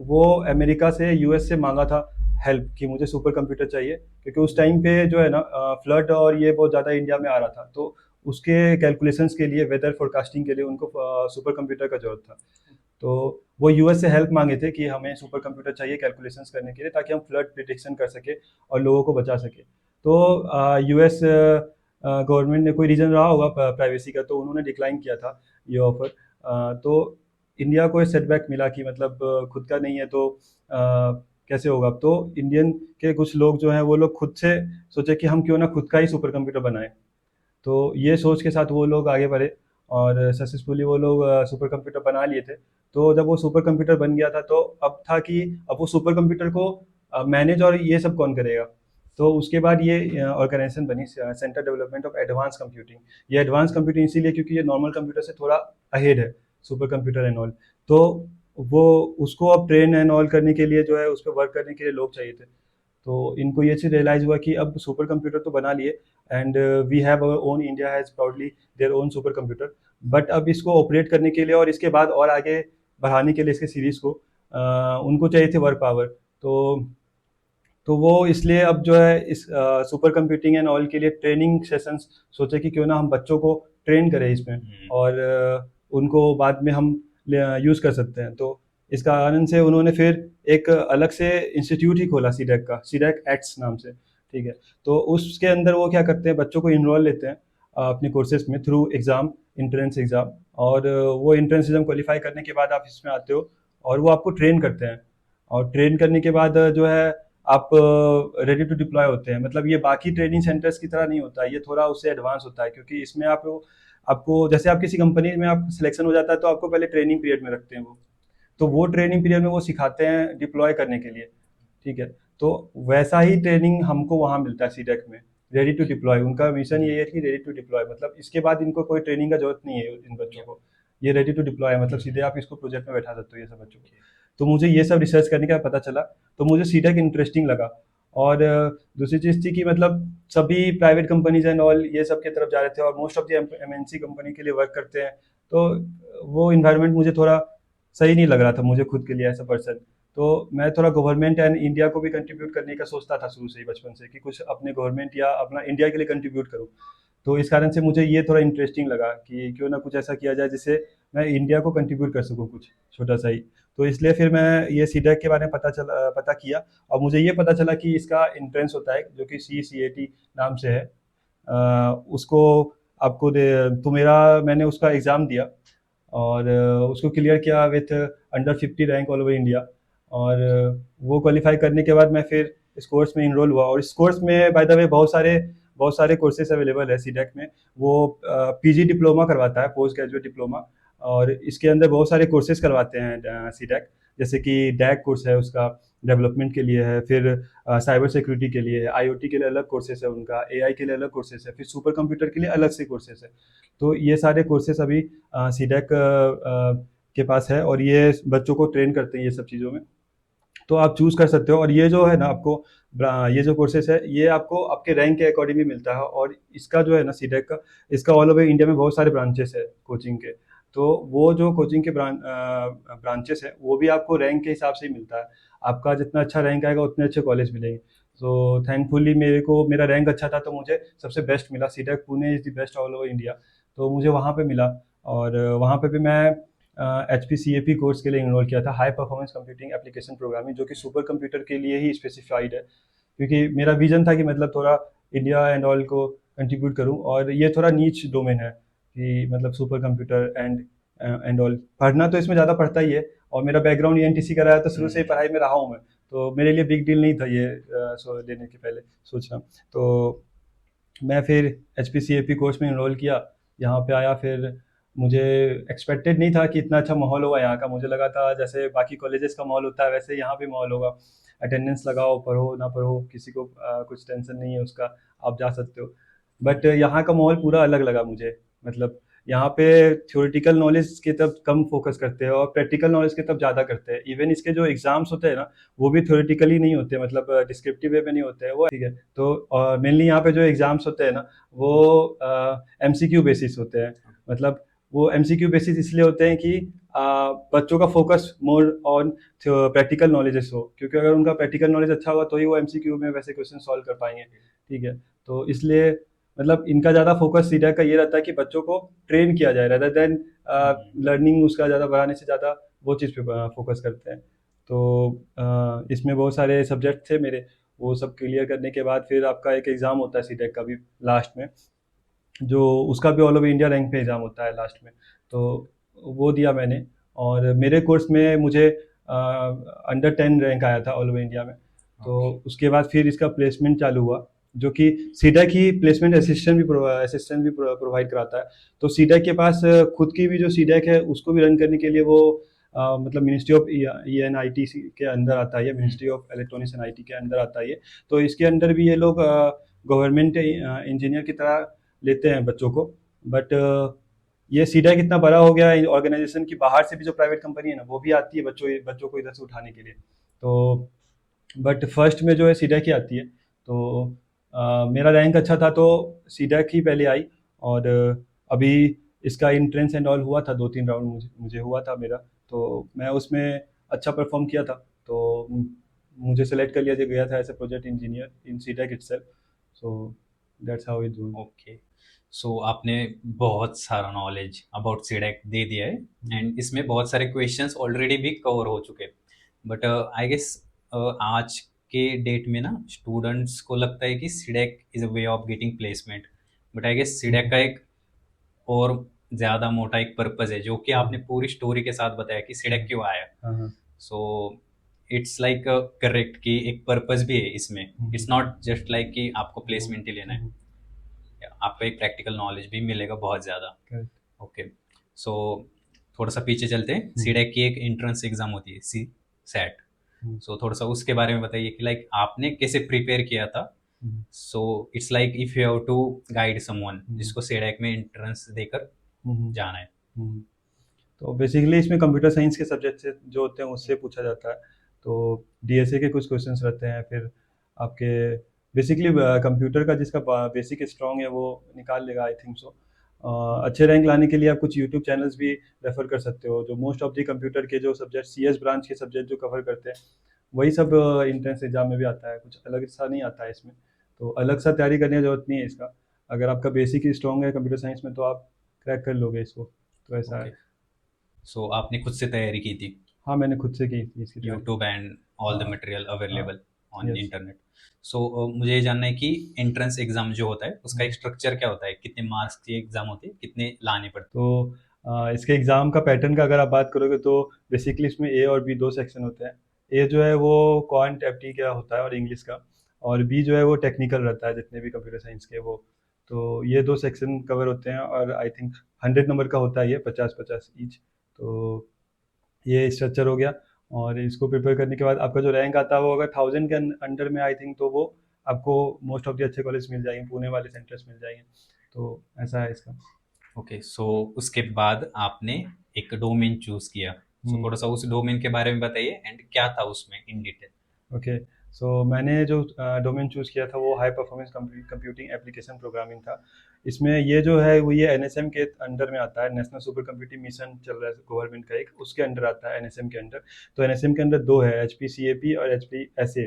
वो अमेरिका से यूएस से मांगा था हेल्प कि मुझे सुपर कंप्यूटर चाहिए, क्योंकि उस टाइम पे जो है ना फ्लड और ये बहुत ज़्यादा इंडिया में आ रहा था। तो उसके कैलकुलेशंस के लिए, वेदर फोरकास्टिंग के लिए उनको सुपर कंप्यूटर का जरूरत था। तो वो यूएस से हेल्प मांगे थे कि हमें सुपर कंप्यूटर चाहिए कैलकुलेशंस करने के लिए, ताकि हम फ्लड प्रिडिक्शन कर सके और लोगों को बचा सके। तो यूएस गवर्नमेंट ने कोई रीज़न रहा होगा प्राइवेसी का, तो उन्होंने डिक्लाइन किया था ये ऑफर। तो इंडिया को सेटबैक मिला कि मतलब खुद का नहीं है तो कैसे होगा। तो इंडियन के कुछ लोग जो हैं वो लोग खुद से सोचे कि हम क्यों ना खुद का ही सुपर कंप्यूटर बनाएं। तो ये सोच के साथ वो लोग आगे बढ़े और सक्सेसफुली वो लोग सुपर कंप्यूटर बना लिए थे। तो जब वो सुपर कंप्यूटर बन गया था तो अब था कि अब वो सुपर कंप्यूटर को मैनेज और ये सब कौन करेगा। तो उसके बाद ये ऑर्गेनाइजेशन बनी, centre development of advance computing. ये एडवांस कंप्यूटिंग इसीलिए क्योंकि ये नॉर्मल कंप्यूटर से थोड़ा अहेड है, सुपर कंप्यूटर एंड ऑल। तो वो उसको अब ट्रेन एंड ऑल करने के लिए जो है उस पर वर्क करने के लिए लोग चाहिए थे। तो इनको ये चीज़ रियलाइज़ हुआ कि अब सुपर कंप्यूटर तो बना लिए and we have our own, India has proudly their own super computer. But अब इसको ऑपरेट करने के लिए और इसके बाद और आगे बढ़ाने के लिए इसके सीरीज़ को उनको चाहिए थे वर्क पावर। तो वो इसलिए अब जो है इस सुपर कंप्यूटिंग एंड ऑल के लिए ट्रेनिंग सेशंस सोचे कि क्यों ना हम बच्चों को ट्रेन करें इसमें और उनको बाद में हम यूज़ कर सकते हैं। तो इस कारण से उन्होंने फिर एक अलग से इंस्टीट्यूट ही खोला सीडैक का, सीडैक एक्ट्स नाम से। ठीक है। तो उसके अंदर वो क्या करते हैं, बच्चों को इनरोल लेते हैं अपने कोर्सेज में थ्रू एग्ज़ाम, इंट्रेंस एग्ज़ाम। और वो इंट्रेंस एग्ज़ाम क्वालिफाई करने के बाद आप इसमें आते हो और वो आपको ट्रेन करते हैं। और ट्रेन करने के बाद जो है आप रेडी टू डिप्लॉय होते हैं। मतलब ये बाकी ट्रेनिंग सेंटर्स की तरह नहीं होता है, ये थोड़ा उससे एडवांस होता है, क्योंकि इसमें आप आपको जैसे आप किसी कंपनी में आप सिलेक्शन हो जाता है तो आपको पहले ट्रेनिंग पीरियड में रखते हैं वो। तो वो ट्रेनिंग पीरियड में वो सिखाते हैं डिप्लॉय करने के लिए। ठीक है। तो वैसा ही ट्रेनिंग हमको वहाँ मिलता है सीडेक में, रेडी टू डिप्लॉय। उनका मिशन ये है कि रेडी टू डिप्लॉय, मतलब इसके बाद इनको कोई ट्रेनिंग का जरूरत नहीं है इन बच्चों को। ये रेडी टू डिप्लॉय है, मतलब सीधे आप इसको प्रोजेक्ट में बैठा सकते हो ये सब बच्चों को। तो मुझे ये सब रिसर्च करने का पता चला, तो मुझे सीडेक इंटरेस्टिंग लगा। और दूसरी चीज़ थी कि मतलब सभी प्राइवेट कंपनीज एंड ऑल ये सब की तरफ जा रहे थे और most of the MNC company के लिए वर्क करते हैं। तो वो इन्वायरमेंट मुझे थोड़ा सही नहीं लग रहा था मुझे खुद के लिए एज अ पर्सन। तो मैं थोड़ा गवर्नमेंट एंड इंडिया को भी कंट्रीब्यूट करने का सोचता था शुरू से ही, बचपन से, कि कुछ अपने गवर्नमेंट या अपना इंडिया के लिए कंट्रीब्यूट करूँ। तो इस कारण से मुझे ये थोड़ा इंटरेस्टिंग लगा कि क्यों ना कुछ ऐसा किया जाए जिससे मैं इंडिया को कंट्रीब्यूट कर सकूँ कुछ छोटा सा ही। तो इसलिए फिर मैं ये सीडैक के बारे में पता किया और मुझे ये पता चला कि इसका एंट्रेंस होता है जो कि CCAT नाम से है। उसको आपको दे, तो मेरा मैंने उसका एग्ज़ाम दिया और उसको क्लियर किया with under 50 rank all over India. और वो क्वालिफाई करने के बाद मैं फिर इस कोर्स में इनरोल हुआ। और इस कोर्स में बाय द वे बहुत सारे कोर्सेज अवेलेबल है सीडैक में। वो पीजी डिप्लोमा करवाता है, पोस्ट ग्रेजुएट डिप्लोमा। और इसके अंदर बहुत सारे कोर्सेज करवाते हैं सीडैक, जैसे कि डैक कोर्स है उसका, डेवलपमेंट के लिए है, फिर साइबर सिक्योरिटी के लिए है, IoT के लिए अलग कोर्सेज है उनका, AI के लिए अलग कोर्सेज है, फिर सुपर कंप्यूटर के लिए अलग से कोर्सेज है। तो ये सारे कोर्सेज अभी सीडैक के पास है और ये बच्चों को ट्रेन करते हैं ये सब चीज़ों में। तो आप चूज़ कर सकते हो। और ये जो है ना आपको ये जो कोर्सेज है ये आपको आपके रैंक के अकॉर्डिंग भी मिलता है। और इसका जो है ना सीडैक का, इसका ऑल ओवर इंडिया में बहुत सारे ब्रांचेस है कोचिंग के। तो वो जो कोचिंग के ब्रांचेस है वो भी आपको रैंक के हिसाब से ही मिलता है। आपका जितना अच्छा रैंक आएगा उतने अच्छे कॉलेज मिलेंगे। तो थैंकफुली मेरा रैंक अच्छा था तो मुझे सबसे बेस्ट मिला, CDAC Pune is the best all over India. तो मुझे वहाँ पे मिला। और वहाँ पे भी मैं HPCAP कोर्स के लिए इनरोल किया था, high performance computing application programming, जो कि सुपर कंप्यूटर के लिए ही स्पेसिफाइड है। क्योंकि मेरा विजन था कि मतलब थोड़ा इंडिया एंड ऑल को कंट्रीब्यूट करूं। और ये थोड़ा नीच डोमेन है कि मतलब सुपर कंप्यूटर एंड ऑल पढ़ना तो इसमें ज़्यादा पढ़ता ही है। और मेरा बैकग्राउंड ENTC का रहा है तो शुरू से ही पढ़ाई में रहा हूँ मैं। तो मेरे लिए बिग डील नहीं था ये लेने के पहले सोचना। तो मैं फिर HPCAP कोर्स में इनरोल किया, यहाँ पे आया। फिर मुझे एक्सपेक्टेड नहीं था कि इतना अच्छा माहौल होगा यहाँ का। मुझे लगा था जैसे बाकी कॉलेजेस का माहौल होता है वैसे यहाँ भी माहौल होगा। अटेंडेंस लगाओ, पढ़ो ना पढ़ो, किसी को कुछ टेंशन नहीं है उसका, आप जा सकते हो। बट यहाँ का माहौल पूरा अलग लगा मुझे। मतलब यहाँ पे थ्योरेटिकल नॉलेज की तरफ कम फोकस करते हैं और प्रैक्टिकल नॉलेज की तरफ ज़्यादा करते हैं। इवन इसके जो एग्जाम्स होते हैं ना, वो भी थ्योरेटिकली नहीं होते, मतलब डिस्क्रिप्टिव वे में नहीं होते हैं वो, ठीक है। तो मेनली यहाँ पे जो एग्जाम्स होते हैं ना, वो एमसीक्यू बेसिस होते हैं। मतलब वो एमसीक्यू बेसिस इसलिए होते हैं कि बच्चों का focus more on practical knowledges हो, क्योंकि अगर उनका प्रैक्टिकल नॉलेज अच्छा होगा तो ही वो एमसीक्यू में वैसे क्वेश्चन सॉल्व कर पाएंगे, ठीक है। तो इसलिए मतलब इनका ज़्यादा फोकस सीडा का ये रहता है कि बच्चों को ट्रेन किया जाए, रेदर देन लर्निंग उसका ज़्यादा बढ़ाने से ज़्यादा वो चीज़ पे फोकस करते हैं। तो इसमें बहुत सारे सब्जेक्ट थे मेरे, वो सब क्लियर करने के बाद फिर आपका एक एग्ज़ाम होता है सीटेक का भी लास्ट में, जो उसका भी ऑल ओवर इंडिया रैंक पे एग्ज़ाम होता है लास्ट में। तो वो दिया मैंने, और मेरे कोर्स में मुझे अंडर 10 रैंक आया था ऑल ओवर इंडिया में। तो उसके बाद फिर इसका प्लेसमेंट चालू हुआ, जो कि सीडेक ही प्लेसमेंट असिस्टेंट भी प्रोवाइड कराता है। तो सीडेक के पास खुद की भी जो सीडेक है उसको भी रन करने के लिए वो मतलब मिनिस्ट्री ऑफ ENIT के अंदर आता है, ministry of electronics and IT के अंदर आता है ये। तो इसके अंदर भी ये लोग गवर्नमेंट इंजीनियर की तरह लेते हैं बच्चों को। बट ये सीडेक इतना बड़ा हो गया है ऑर्गेनाइजेशन की, बाहर से भी जो प्राइवेट कंपनी है ना, वो भी आती है बच्चों को इधर से उठाने के लिए। तो बट फर्स्ट में जो है सीडेक ही आती है। तो मेरा रैंक अच्छा था तो सीडेक ही पहले आई। और अभी इसका एंट्रेंस एंड ऑल हुआ था, 2-3 राउंड मुझे हुआ था मेरा। तो मैं उसमें अच्छा परफॉर्म किया था, तो मुझे सेलेक्ट कर लिया गया था as a project engineer in CDAC itself. So that's how it doing. Okay. So आपने बहुत सारा नॉलेज अबाउट सीडेक दे दिया है एंड इसमें बहुत सारे क्वेश्चंस ऑलरेडी भी कवर हो चुके हैं। बट आई गेस आज के डेट में ना स्टूडेंट्स को लगता है कि CDAC is a way of getting placement. But I guess CDAC का एक और ज़्यादा मोटा एक पर्पज़ है जो कि आपने पूरी स्टोरी के साथ बताया कि सीडेक क्यों आया। हाँ हाँ। सो इट्स लाइक करेक्ट कि एक पर्पज़ भी है इसमें। इट्स नॉट जस्ट लाइक कि आपको प्लेसमेंट ही लेना है, आपको एक प्रैक्टिकल नॉलेज भी मिलेगा बहुत ज़्यादा। करेक्ट। ओके। सो थोड़ा सा पीछे चलते हैं। सीडेक की एक एंट्रेंस एग्जाम होती है सेट। सो थोड़ा सा उसके बारे में बताइए कि लाइक आपने कैसे प्रिपेयर किया था। So it's like if you have to guide someone जिसको सीडेक में एंट्रेंस देकर जाना है। तो बेसिकली इसमें कंप्यूटर साइंस के सब्जेक्ट से जो होते हैं उससे पूछा जाता है। तो DSA के कुछ क्वेश्चंस रहते हैं, फिर आपके बेसिकली कंप्यूटर का जिसका बेसिक स्ट्रॉन्ग है वो निकाल लेगा, आई थिंक सो। अच्छे रैंक लाने के लिए आप कुछ यूट्यूब चैनल्स भी रेफर कर सकते हो, जो मोस्ट ऑफ दी कंप्यूटर के जो सब्जेक्ट CS ब्रांच के सब्जेक्ट जो कवर करते हैं वही सब इंट्रेंस एग्जाम में भी आता है, कुछ अलग सा नहीं आता है इसमें। तो अलग सा तैयारी करने की जरूरत नहीं है इसका। अगर आपका बेसिक ही स्ट्रॉन्ग है कंप्यूटर साइंस में तो आप क्रैक कर लोगे इसको। तो ऐसा है। ओके। सो आपने खुद से तैयारी की थी, हाँ, मैंने खुद से की थी इसकी तैयारी। यूट्यूब एंड ऑल द हाँ मटेरियल हाँ। Available on yes. इंटरनेट। सो मुझे ये जानना है कि एंट्रेंस एग्जाम जो होता है उसका एक स्ट्रक्चर क्या होता है, कितने मार्क्स की एग्जाम होती है, कितने लाने पड़ते तो इसके एग्ज़ाम का पैटर्न का अगर आप बात करोगे तो बेसिकली इसमें A और B दो सेक्शन होते हैं। A जो है वो क्वांट FT का होता है और इंग्लिश का, और B जो है वो टेक्निकल रहता है, जितने भी कंप्यूटर साइंस के वो। तो ये दो सेक्शन कवर होते हैं, और आई थिंक 100 नंबर का होता है ये, 50-50 ईच। तो ये स्ट्रक्चर हो गया। और इसको प्रिपेयर करने के बाद आपका जो रैंक आता है वो अगर 1000 के अंडर में आई थिंक, तो वो आपको मोस्ट ऑफ द अच्छे कॉलेज मिल जाएंगे, पुणे वाले सेंटर्स मिल जाएंगे। तो ऐसा है इसका। ओके। सो उसके बाद आपने एक डोमेन चूज किया। सो थोड़ा सा उस डोमेन के बारे में बताइए एंड क्या था उसमें इन डिटेल। ओके। सो मैंने जो डोमेन चूज़ किया था वो high performance computing application programming था। इसमें ये जो है वो ये NSM के अंडर में आता है, नेशनल सुपर कंप्यूटिंग मिशन चल रहा है गवर्नमेंट का एक, उसके अंडर आता है NSM के अंडर। तो NSM के अंदर दो है, HPCAP और HPSA।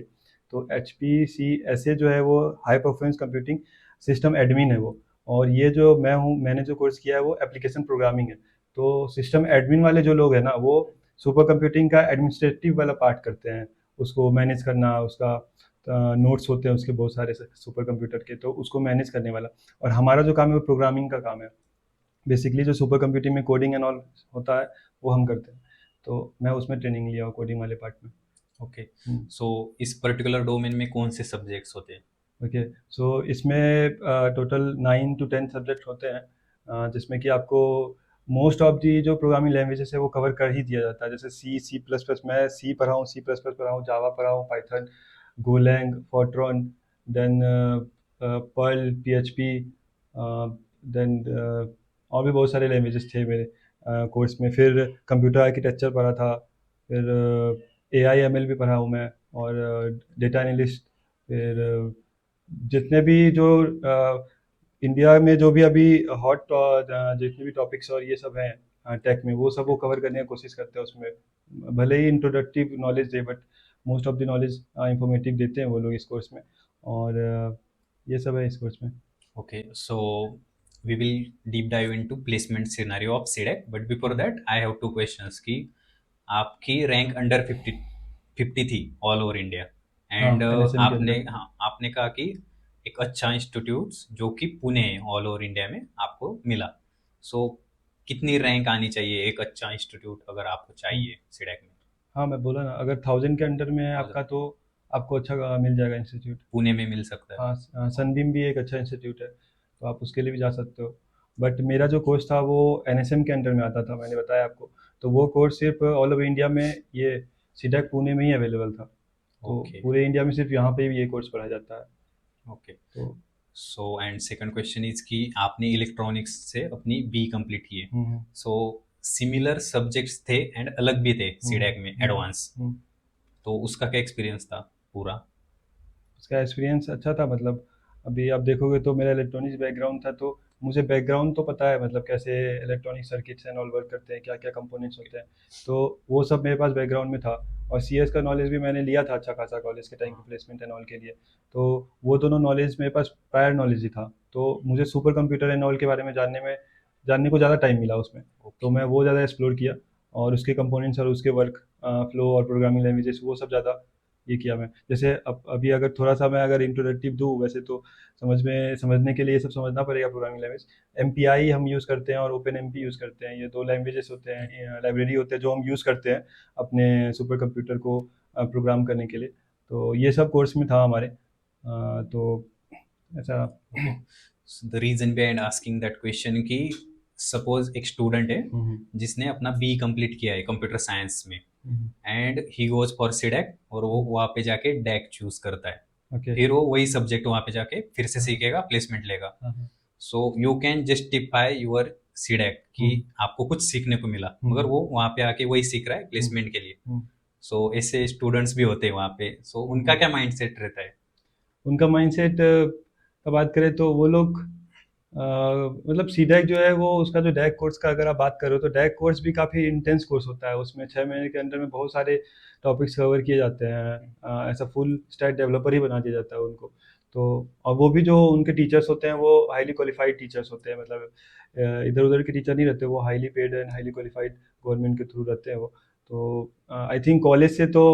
तो HPCSA जो है वो high performance computing system admin है वो। और ये जो मैं हूँ, मैंने जो कोर्स किया है वो एप्लीकेशन प्रोग्रामिंग है। तो सिस्टम एडमिन वाले जो लोग हैं ना, वो सुपर कंप्यूटिंग का एडमिनिस्ट्रेटिव वाला पार्ट करते हैं, उसको मैनेज करना, उसका नोट्स होते हैं उसके बहुत सारे सुपर कंप्यूटर के, तो उसको मैनेज करने वाला। और हमारा जो काम है वो प्रोग्रामिंग का काम है। बेसिकली जो सुपर कंप्यूटिंग में कोडिंग एंड ऑल होता है वो हम करते हैं। तो मैं उसमें ट्रेनिंग लिया हूँ कोडिंग वाले पार्ट में। ओके। सो इस पर्टिकुलर डोमेन में कौन से सब्जेक्ट्स होते हैं। ओके। सो इसमें टोटल 9 to 10 सब्जेक्ट होते हैं, जिसमें कि आपको मोस्ट ऑफ दी जो प्रोग्रामिंग लैंग्वेजेस है वो कवर कर ही दिया जाता है, जैसे सी, सी प्लस प्लस, मैं सी पढ़ा हूँ, सी प्लस प्लस पढ़ा हूँ, जावा पढ़ा हूँ, Python, Golang, Fortran, then Perl, PHP, then और भी बहुत सारे लैंग्वेजेस थे मेरे कोर्स में। फिर कंप्यूटर आर्किटेक्चर पढ़ा था, फिर ए आई एम एल भी पढ़ा हूँ मैं, और डेटा एनालिस्ट। फिर जितने भी जो इंडिया में जो भी अभी हॉट जितने भी टॉपिक्स और ये सब हैं टेक में, वो सब वो कवर करने की कोशिश करते हैं उसमें। भले ही इंट्रोडक्टिव नॉलेज दे, but most of the knowledge informative देते हैं वो लोग इस कोर्स में। और ये सब है इस कोर्स में। Okay, so we will deep dive into placement scenario of CDEC, but before that I have two questions कि आपकी रैंक अंडर 50 थी ऑल ओवर इंडिया, हाँ, एंड एनएसएम के आपने अंदर। हाँ आपने कहा कि एक अच्छा इंस्टीट्यूट जो कि पुणे है ऑल ओवर इंडिया में आपको मिला। सो कितनी रैंक आनी चाहिए एक अच्छा इंस्टीट्यूट अगर आपको हम्म। चाहिए सीडेक में? हाँ, मैं बोला ना, अगर 1000 के अंडर में है 1000 आपका, तो आपको अच्छा मिल जाएगा इंस्टीट्यूट। पुणे में मिल सकता है? हाँ, सनबीम भी एक अच्छा इंस्टीट्यूट है, तो आप उसके लिए भी जा सकते हो। बट मेरा जो कोर्स था वो एनएसएम के अंडर में आता था, मैंने बताया आपको। तो वो कोर्स सिर्फ ऑल ओवर इंडिया में, ये सीडेक पुणे में ही अवेलेबल था। तो ओके, पूरे इंडिया में सिर्फ यहाँ पे भी ये कोर्स पढ़ाया जाता है। ओके। तो so and second question is कि आपने इलेक्ट्रॉनिक्स से अपनी बी कंप्लीट की है, हम्म, सो सिमिलर सब्जेक्ट्स थे एंड अलग भी थे हम्म, सीडेक में एडवांस, हम्म। तो उसका क्या एक्सपीरियंस था पूरा? उसका एक्सपीरियंस अच्छा था, मतलब अभी आप देखोगे तो मेरा इलेक्ट्रॉनिक्स बैकग्राउंड था, तो मुझे बैकग्राउंड तो पता है, मतलब कैसे electronic circuits and all work करते हैं, क्या क्या कंपोनेंट्स होते हैं। तो वो सब मेरे पास बैकग्राउंड में था। और सीएस का नॉलेज भी मैंने लिया था अच्छा खासा कॉलेज के टाइम पे, प्लेसमेंट एंड ऑल के लिए। तो वो दोनों नॉलेज मेरे पास प्रायर नॉलेज ही था, तो मुझे सुपर कंप्यूटर एंड ऑल के बारे में जानने को ज़्यादा टाइम मिला उसमें। तो ओके, मैं वो ज़्यादा एक्सप्लोर किया, और उसके कंपोनेंट्स और उसके वर्क फ्लो और प्रोग्रामिंग लैंग्वेजेस वो सब ज़्यादा ये किया मैं। जैसे अब अभी अगर थोड़ा सा मैं अगर इंट्रोडक्टिव दूँ, वैसे तो समझने के लिए ये सब समझना पड़ेगा प्रोग्रामिंग लैंग्वेज। एमपीआई हम यूज़ करते हैं और ओपन एमपी यूज़ करते हैं, ये दो लैंग्वेजेस होते हैं, लाइब्रेरी होते हैं जो हम यूज़ करते हैं अपने सुपर कंप्यूटर को प्रोग्राम करने के लिए। तो ये सब कोर्स में था हमारे। तो ऐसा। Okay. The reason behind asking that question कि सपोज एक स्टूडेंट है हम्म, जिसने अपना बी कंप्लीट किया है कंप्यूटर साइंस में, hmm, and he goes for CDAC और वो वहाँ पे जाके डेक चूज करता है, ओके। फिर वो वही सब्जेक्ट वहाँ पे जाके फिर से सीखेगा, प्लेसमेंट लेगा। हाँ, हाँ, so you can justify your CDAC कि हम्म, आपको कुछ सीखने को मिला, मगर हम्म, वो वहाँ पे आके वही सीख रहा है हम्म, प्लेसमेंट के लिए। हम्म, सो ऐसे स्टूडेंट्स भी होते हैं वहाँ पे, सो उनका हम्म। क्या माइंडसेट रहता है? उनका माइंडसेट का बात करें तो वो लोग मतलब सी डैक जो है, वो उसका जो डैक कोर्स का अगर आप बात करो, तो डैक कोर्स भी काफ़ी इंटेंस कोर्स होता है। उसमें 6 महीने के अंदर में बहुत सारे टॉपिक्स कवर किए जाते हैं। ऐसा फुल स्टैक डेवलपर ही बना दिया जाता है उनको। तो और वो भी जो उनके टीचर्स होते हैं वो हाईली क्वालिफाइड टीचर्स होते हैं, मतलब इधर उधर के टीचर नहीं रहते, वो highly paid and highly qualified government के थ्रू रहते हैं वो। तो आई थिंक कॉलेज से तो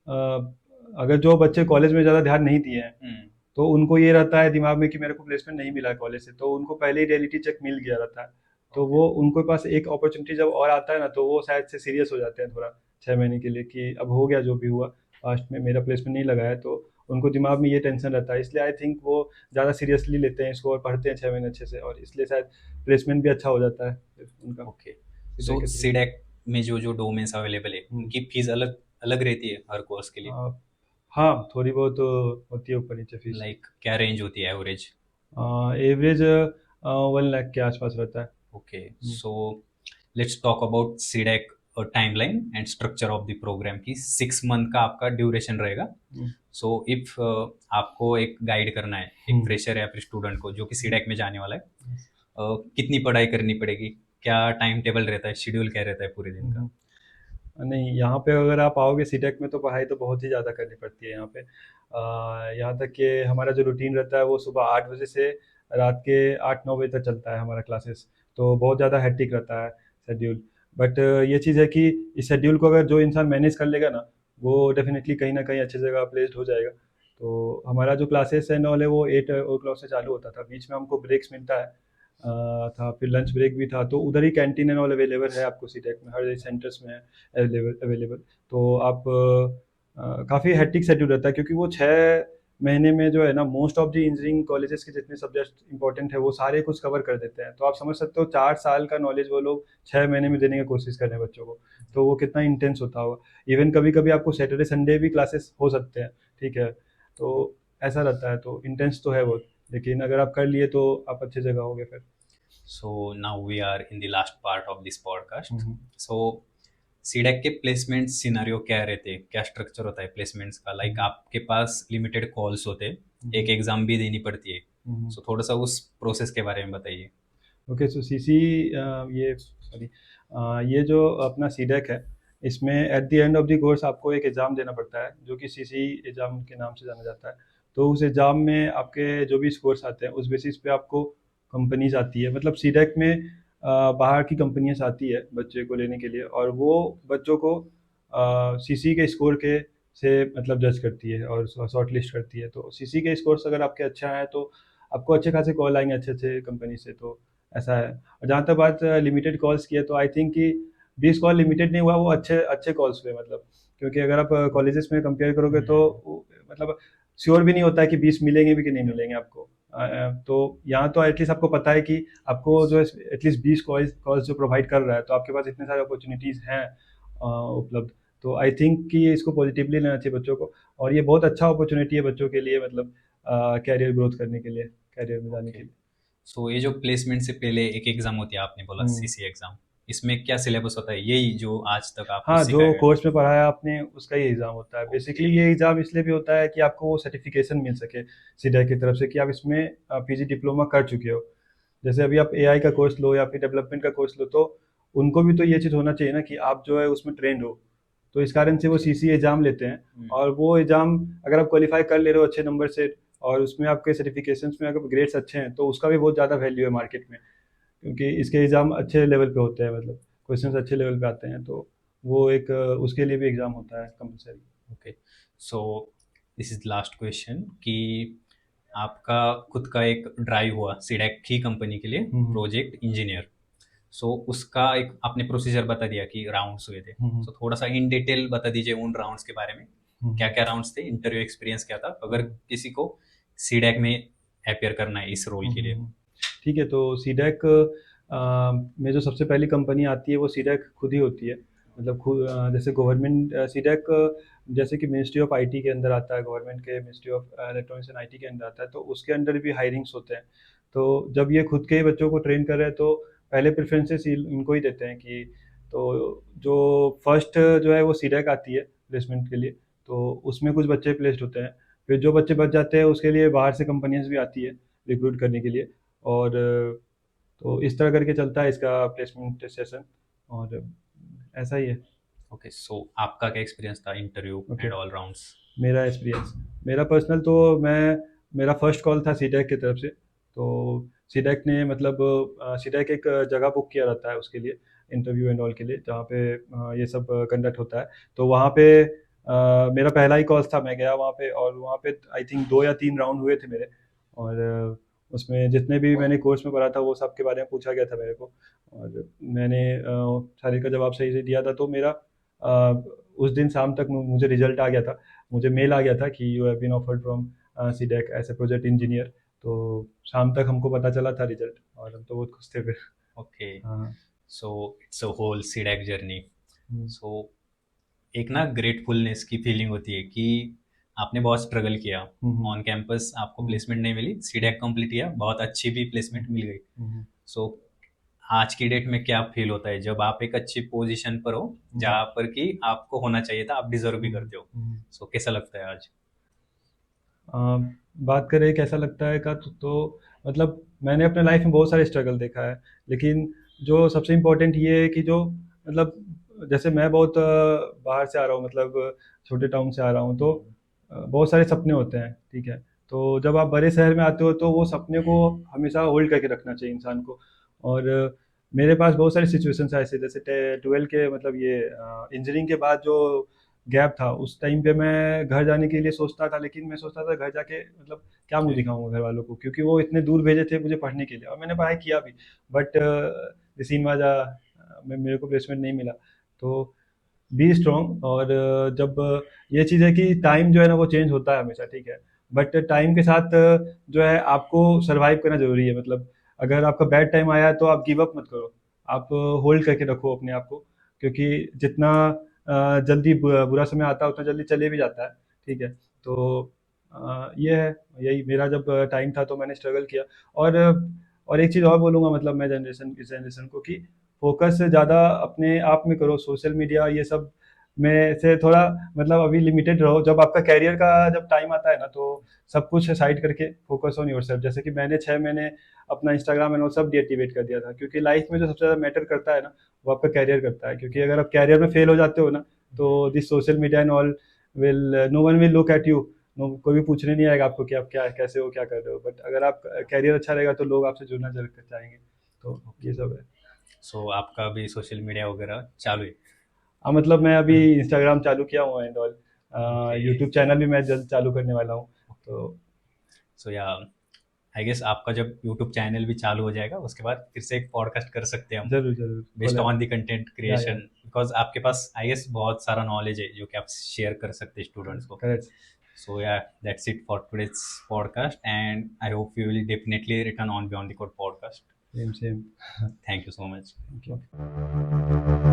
अगर जो बच्चे कॉलेज में ज़्यादा ध्यान नहीं दिए हैं, हम्म, तो उनको ये रहता है दिमाग में कि मेरे को प्लेसमेंट नहीं मिला है कॉलेज से, तो उनको पहले ही रियलिटी चेक मिल गया रहता है। तो ओके, वो उनके पास एक अपॉर्चुनिटी जब और आता है ना, तो वो शायद से सीरियस हो जाते हैं थोड़ा 6 महीने के लिए, कि अब हो गया जो भी हुआ, लास्ट में मेरा प्लेसमेंट नहीं लगा है। तो उनको दिमाग में ये टेंशन रहता है, इसलिए आई थिंक वो ज़्यादा सीरियसली लेते हैं इसको और पढ़ते हैं 6 महीने अच्छे से, और इसलिए शायद प्लेसमेंट भी अच्छा हो जाता है फिर उनका ओके। सीधा सो के थ्रू। सीडेक में जो जो डोमेन्स अवेलेबल है हम्म। उनकी फीस अलग अलग रहती है हर कोर्स के लिए? आ, हाँ, थोड़ी बहुत होती है ऊपर नीचे फीस। लाइक क्या रेंज होती है एवरेज? एवरेज 1 लाख के आसपास रहता है। Okay, hmm, so let's talk about CDEC timeline and structure of the programme की 6 मंथ का आपका ड्यूरेशन रहेगा। हम्म, सो इफ आपको एक गाइड करना है एक हम्म, फ्रेशर या फिर स्टूडेंट को जो कि हम्म, सीडेक में जाने वाला है, कितनी पढ़ाई करनी पड़ेगी, क्या टाइम टेबल रहता है, शेड्यूल क्या रहता है पूरे दिन का? हम्म। नहीं, यहाँ पे अगर आप आओगे सीटेक में, तो पढ़ाई तो बहुत ही ज़्यादा करनी पड़ती है यहाँ पे। यहाँ तक कि हमारा जो रूटीन रहता है वो सुबह 8 बजे से रात के 8-9 बजे तक चलता है हमारा क्लासेस। तो बहुत ज़्यादा हेक्टिक रहता है शेड्यूल। बट ये चीज़ है कि इस शेड्यूल को अगर जो इंसान मैनेज कर लेगा ना, वो डेफिनेटली कहीं ना कहीं अच्छी जगह प्लेस्ड हो जाएगा। तो हमारा जो क्लासेस एंड ऑल है वो 8 ओ क्लॉक से चालू होता था, बीच में हमको ब्रेक्स मिलता है था, फिर लंच ब्रेक भी था। तो उधर ही कैंटीन एंड ऑल अवेलेबल है आपको सीटेक में, हर सेंटर्स में है अवेलेबल अवेलेबल। तो आप काफ़ी हेक्टिक शेड्यूल रहता है, क्योंकि वो 6 महीने में जो है ना most of the engineering colleges के जितने सब्जेक्ट इंपॉर्टेंट है वो सारे कुछ कवर कर देते हैं। तो आप समझ सकते हो 4 साल का नॉलेज वो लोग 6 महीने में देने की कोशिश कर रहे हैं बच्चों को। तो वो कितना इंटेंस होता होगा। इवन कभी कभी आपको सैटरडे संडे भी क्लासेस हो सकते हैं, ठीक है। तो ऐसा रहता है, तो इंटेंस तो है बहुत, लेकिन अगर आप कर लिए तो आप अच्छी जगह होगे फिर। So now we are in the last part of this podcast. Hmm, So CDAC के प्लेसमेंट सिनारियो क्या रहते हैं, क्या स्ट्रक्चर होता है प्लेसमेंट्स का? लाइक आपके पास लिमिटेड कॉल्स होते हैं, एक एग्जाम भी देनी पड़ती है। हम्म। सो थोड़ा सा उस प्रोसेस के बारे में बताइए। ओके, सो सीसी, ये सॉरी, ये जो अपना सीडेक है, इसमें at the end of the course आपको एक एग्ज़ाम देना पड़ता है जो कि सीसी एग्ज़ाम के नाम से जाना जाता है। तो उस एग्ज़ाम में आपके जो भी स्कोर्स आते हैं उस बेसिस पे आपको कंपनीज आती है, मतलब सीडेक में बाहर की कंपनीज आती है बच्चे को लेने के लिए, और वो बच्चों को सीसी के स्कोर के से मतलब जज करती है और शॉर्ट लिस्ट करती है। तो सीसी के स्कोर्स अगर आपके अच्छा हैं तो आपको अच्छे खासे कॉल आएंगे अच्छे अच्छे कंपनी से। तो ऐसा है। और जहाँ तक बात लिमिटेड कॉल्स की है, तो आई थिंक कि 20 कॉल लिमिटेड नहीं हुआ, वो अच्छे अच्छे कॉल्स हुए, मतलब क्योंकि अगर आप कॉलेजेस में कंपेयर करोगे तो मतलब श्योर भी नहीं होता है कि 20 मिलेंगे भी कि नहीं मिलेंगे आपको। तो यहाँ तो एटलीस्ट आपको पता है कि आपको जो एटलीस्ट 20 कॉल्स कॉल्स जो प्रोवाइड कर रहा है, तो आपके पास इतने सारे अपॉर्चुनिटीज़ हैं उपलब्ध। तो आई थिंक कि इसको पॉजिटिवली लेना चाहिए बच्चों को, और ये बहुत अच्छा अपॉर्चुनिटी है बच्चों के लिए, मतलब कैरियर ग्रोथ करने के लिए, कैरियर में जाने ओके। के लिए। सो ये जो प्लेसमेंट से पहले एक एग्जाम होती है, आपने बोला हम्म। सीसी एग्जाम, इसमें क्या सिलेबस होता है? यही जो आज तक आपको हाँ, सिखाया जो गया? कोर्स में पढ़ाया आपने उसका ही एग्ज़ाम होता है। ओके। बेसिकली ये एग्ज़ाम इसलिए भी होता है कि आपको वो सर्टिफिकेशन मिल सके सीडीआई की तरफ से कि आप इसमें पीजी डिप्लोमा कर चुके हो। जैसे अभी आप एआई का कोर्स लो या फिर डेवलपमेंट का कोर्स लो, तो उनको भी तो ये चीज़ होना चाहिए ना कि आप जो है उसमें ट्रेंड हो। तो इस कारण से वो ओके। सीसी एग्ज़ाम लेते हैं। और वो एग्ज़ाम अगर आप क्वालिफाई कर ले रहे हो अच्छे नंबर से, और उसमें आपके सर्टिफिकेशंस में अगर ग्रेड्स अच्छे हैं, तो उसका भी बहुत ज़्यादा वैल्यू है मार्केट में, क्योंकि इसके एग्ज़ाम अच्छे लेवल पे होते हैं, मतलब क्वेश्चंस अच्छे लेवल पे आते हैं। तो वो एक उसके लिए भी एग्ज़ाम होता है compulsory. Okay. So this is last question कि आपका खुद का एक ड्राइव हुआ सीडेक की कंपनी के लिए, हम्म, प्रोजेक्ट इंजीनियर। सो उसका एक आपने प्रोसीजर बता दिया कि राउंड्स हुए थे। हम्म, सो थोड़ा सा इन डिटेल बता दीजिए उन राउंड्स के बारे में। क्या हम्म, क्या राउंड्स थे, इंटरव्यू एक्सपीरियंस क्या था, अगर हम्म, किसी को सीडेक में अपेयर करना है इस रोल के लिए? हम्म। ठीक है, तो सीडैक में जो सबसे पहली कंपनी आती है वो सीडैक खुद ही होती है। मतलब खुद जैसे गवर्नमेंट सीडैक जैसे कि मिनिस्ट्री ऑफ आईटी के अंदर आता है, गवर्नमेंट के ministry of electronics and IT के अंदर आता है, तो उसके अंदर भी हायरिंग्स होते हैं। तो जब ये खुद के ही बच्चों को ट्रेन कर रहे हैं तो पहले प्रेफरेंसेस इनको ही देते हैं कि, तो जो फर्स्ट जो है वो सीडैक आती है प्लेसमेंट के लिए, तो उसमें कुछ बच्चे प्लेस्ड होते हैं। फिर जो बच्चे बच जाते हैं उसके लिए बाहर से कंपनीज भी आती है रिक्रूट करने के लिए। और तो इस तरह करके चलता है इसका प्लेसमेंट सेशन, और ऐसा ही है। ओके। सो आपका क्या एक्सपीरियंस था, interview okay, and all rounds? मेरा एक्सपीरियंस, मेरा पर्सनल तो मैं मेरा फर्स्ट कॉल था सीडैक की तरफ से। तो सीडैक ने मतलब सीडैक एक जगह बुक किया रहता है उसके लिए, इंटरव्यू एंड ऑल के लिए, जहाँ पे ये सब कंडक्ट होता है। तो वहाँ पे मेरा पहला ही कॉल था, मैं गया वहाँ पे, और वहाँ पे आई थिंक 2 या 3 राउंड हुए थे मेरे। और उसमें जितने भी मैंने कोर्स में पढ़ा था वो सब के बारे में पूछा गया था मेरे को, और मैंने सारे का जवाब सही से दिया था। तो मेरा उस दिन शाम तक मुझे रिजल्ट आ गया था। मुझे मेल आ गया था कि you have been offered from CDAC as a project engineer. तो शाम तक हमको पता चला था रिजल्ट, और हम तो बहुत खुश थे फिर। ओके। हाँ। So it's a whole CDAC journey. Hmm, so एक ना ग्रेटफुलनेस की फीलिंग होती है कि आपने बहुत स्ट्रगल किया, हम्म, ऑन कैंपस आपको हम्म, प्लेसमेंट नहीं मिली, सीडेक कंप्लीट किया, बहुत अच्छी भी प्लेसमेंट हम्म, मिल गई। हम्म, सो आज की डेट में क्या फील होता है जब आप एक अच्छी पोजीशन पर हो, हम्म, जहाँ पर कि आपको होना चाहिए था, आप डिजर्व भी हम्म, करते हो? हम्म। सो कैसा लगता है आज? अ, बात करें कैसा लगता है का, तो मतलब मैंने अपने लाइफ में बहुत सारे स्ट्रगल देखा है, लेकिन जो सबसे इम्पोर्टेंट ये है कि जो मतलब जैसे मैं बहुत बाहर से आ रहा हूँ, मतलब छोटे टाउन से आ रहा हूँ, तो बहुत सारे सपने होते हैं, ठीक है। तो जब आप बड़े शहर में आते हो तो वो सपने को हमेशा होल्ड करके रखना चाहिए इंसान को। और मेरे पास बहुत सारी सिचुएशंस ऐसे, जैसे 12 के मतलब ये इंजीनियरिंग के बाद जो गैप था, उस टाइम पे मैं घर जाने के लिए सोचता था, लेकिन मैं सोचता था घर जाके मतलब क्या मुँह Okay. दिखाऊंगा घर वालों को, क्योंकि वो इतने दूर भेजे थे मुझे पढ़ने के लिए, और मैंने पढ़ाई किया भी। बट द सीन वाज मेरे को प्लेसमेंट नहीं मिला। तो बी स्ट्रांग। और जब ये चीज़ है कि टाइम जो है ना वो चेंज होता है हमेशा, ठीक है। बट टाइम के साथ जो है आपको सर्वाइव करना ज़रूरी है। मतलब अगर आपका बैड टाइम आया है तो आप गिव अप मत करो, आप होल्ड करके रखो अपने आप को, क्योंकि जितना जल्दी बुरा समय आता है उतना जल्दी चले भी जाता है, ठीक है। तो ये है, यही मेरा जब टाइम था तो मैंने स्ट्रगल किया। और और एक चीज़ और बोलूँगा, मतलब मैं इस जनरेशन को कि फोकस ज़्यादा अपने आप में करो, सोशल मीडिया ये सब में से थोड़ा मतलब अभी लिमिटेड रहो। जब आपका कैरियर का जब टाइम आता है ना, तो सब कुछ साइड करके फोकस ऑन योरसेल्फ। जैसे कि मैंने 6 महीने अपना इंस्टाग्राम एंड वो सब डीएक्टिवेट कर दिया था, क्योंकि लाइफ में जो सबसे ज़्यादा मैटर करता है ना, वो आपका कैरियर करता है। क्योंकि अगर आप कैरियर में फेल हो जाते हो ना, तो this social media and all will, no one will look at you. कोई भी पूछने नहीं आएगा आपको कि आप क्या कैसे हो, क्या कर रहे हो। बट अगर आप कैरियर अच्छा रहेगा तो लोग आपसे जुड़ना चाहेंगे। तो ये सब है। सो आपका भी सोशल मीडिया वगैरह चालू है? हाँ, मतलब मैं अभी इंस्टाग्राम चालू किया हुआ है and all. Okay. YouTube channel भी मैं जल्द चालू करने वाला हूँ। तो सो या आई गेस आपका जब यूट्यूब चैनल भी चालू हो जाएगा उसके बाद फिर से एक पॉडकास्ट कर सकते हैं हम, ज़रूर ज़रूर बेस्ड खोला। ऑन द कंटेंट या क्रिएशन, बिकॉज आपके पास आई गेस बहुत सारा नॉलेज है जो कि आप शेयर कर सकते हैं स्टूडेंट्स को। Correct. So yeah, that's it for today's podcast, and I hope you will definitely return on Beyond the Code podcast. Same same. Thank you so much. Thank you.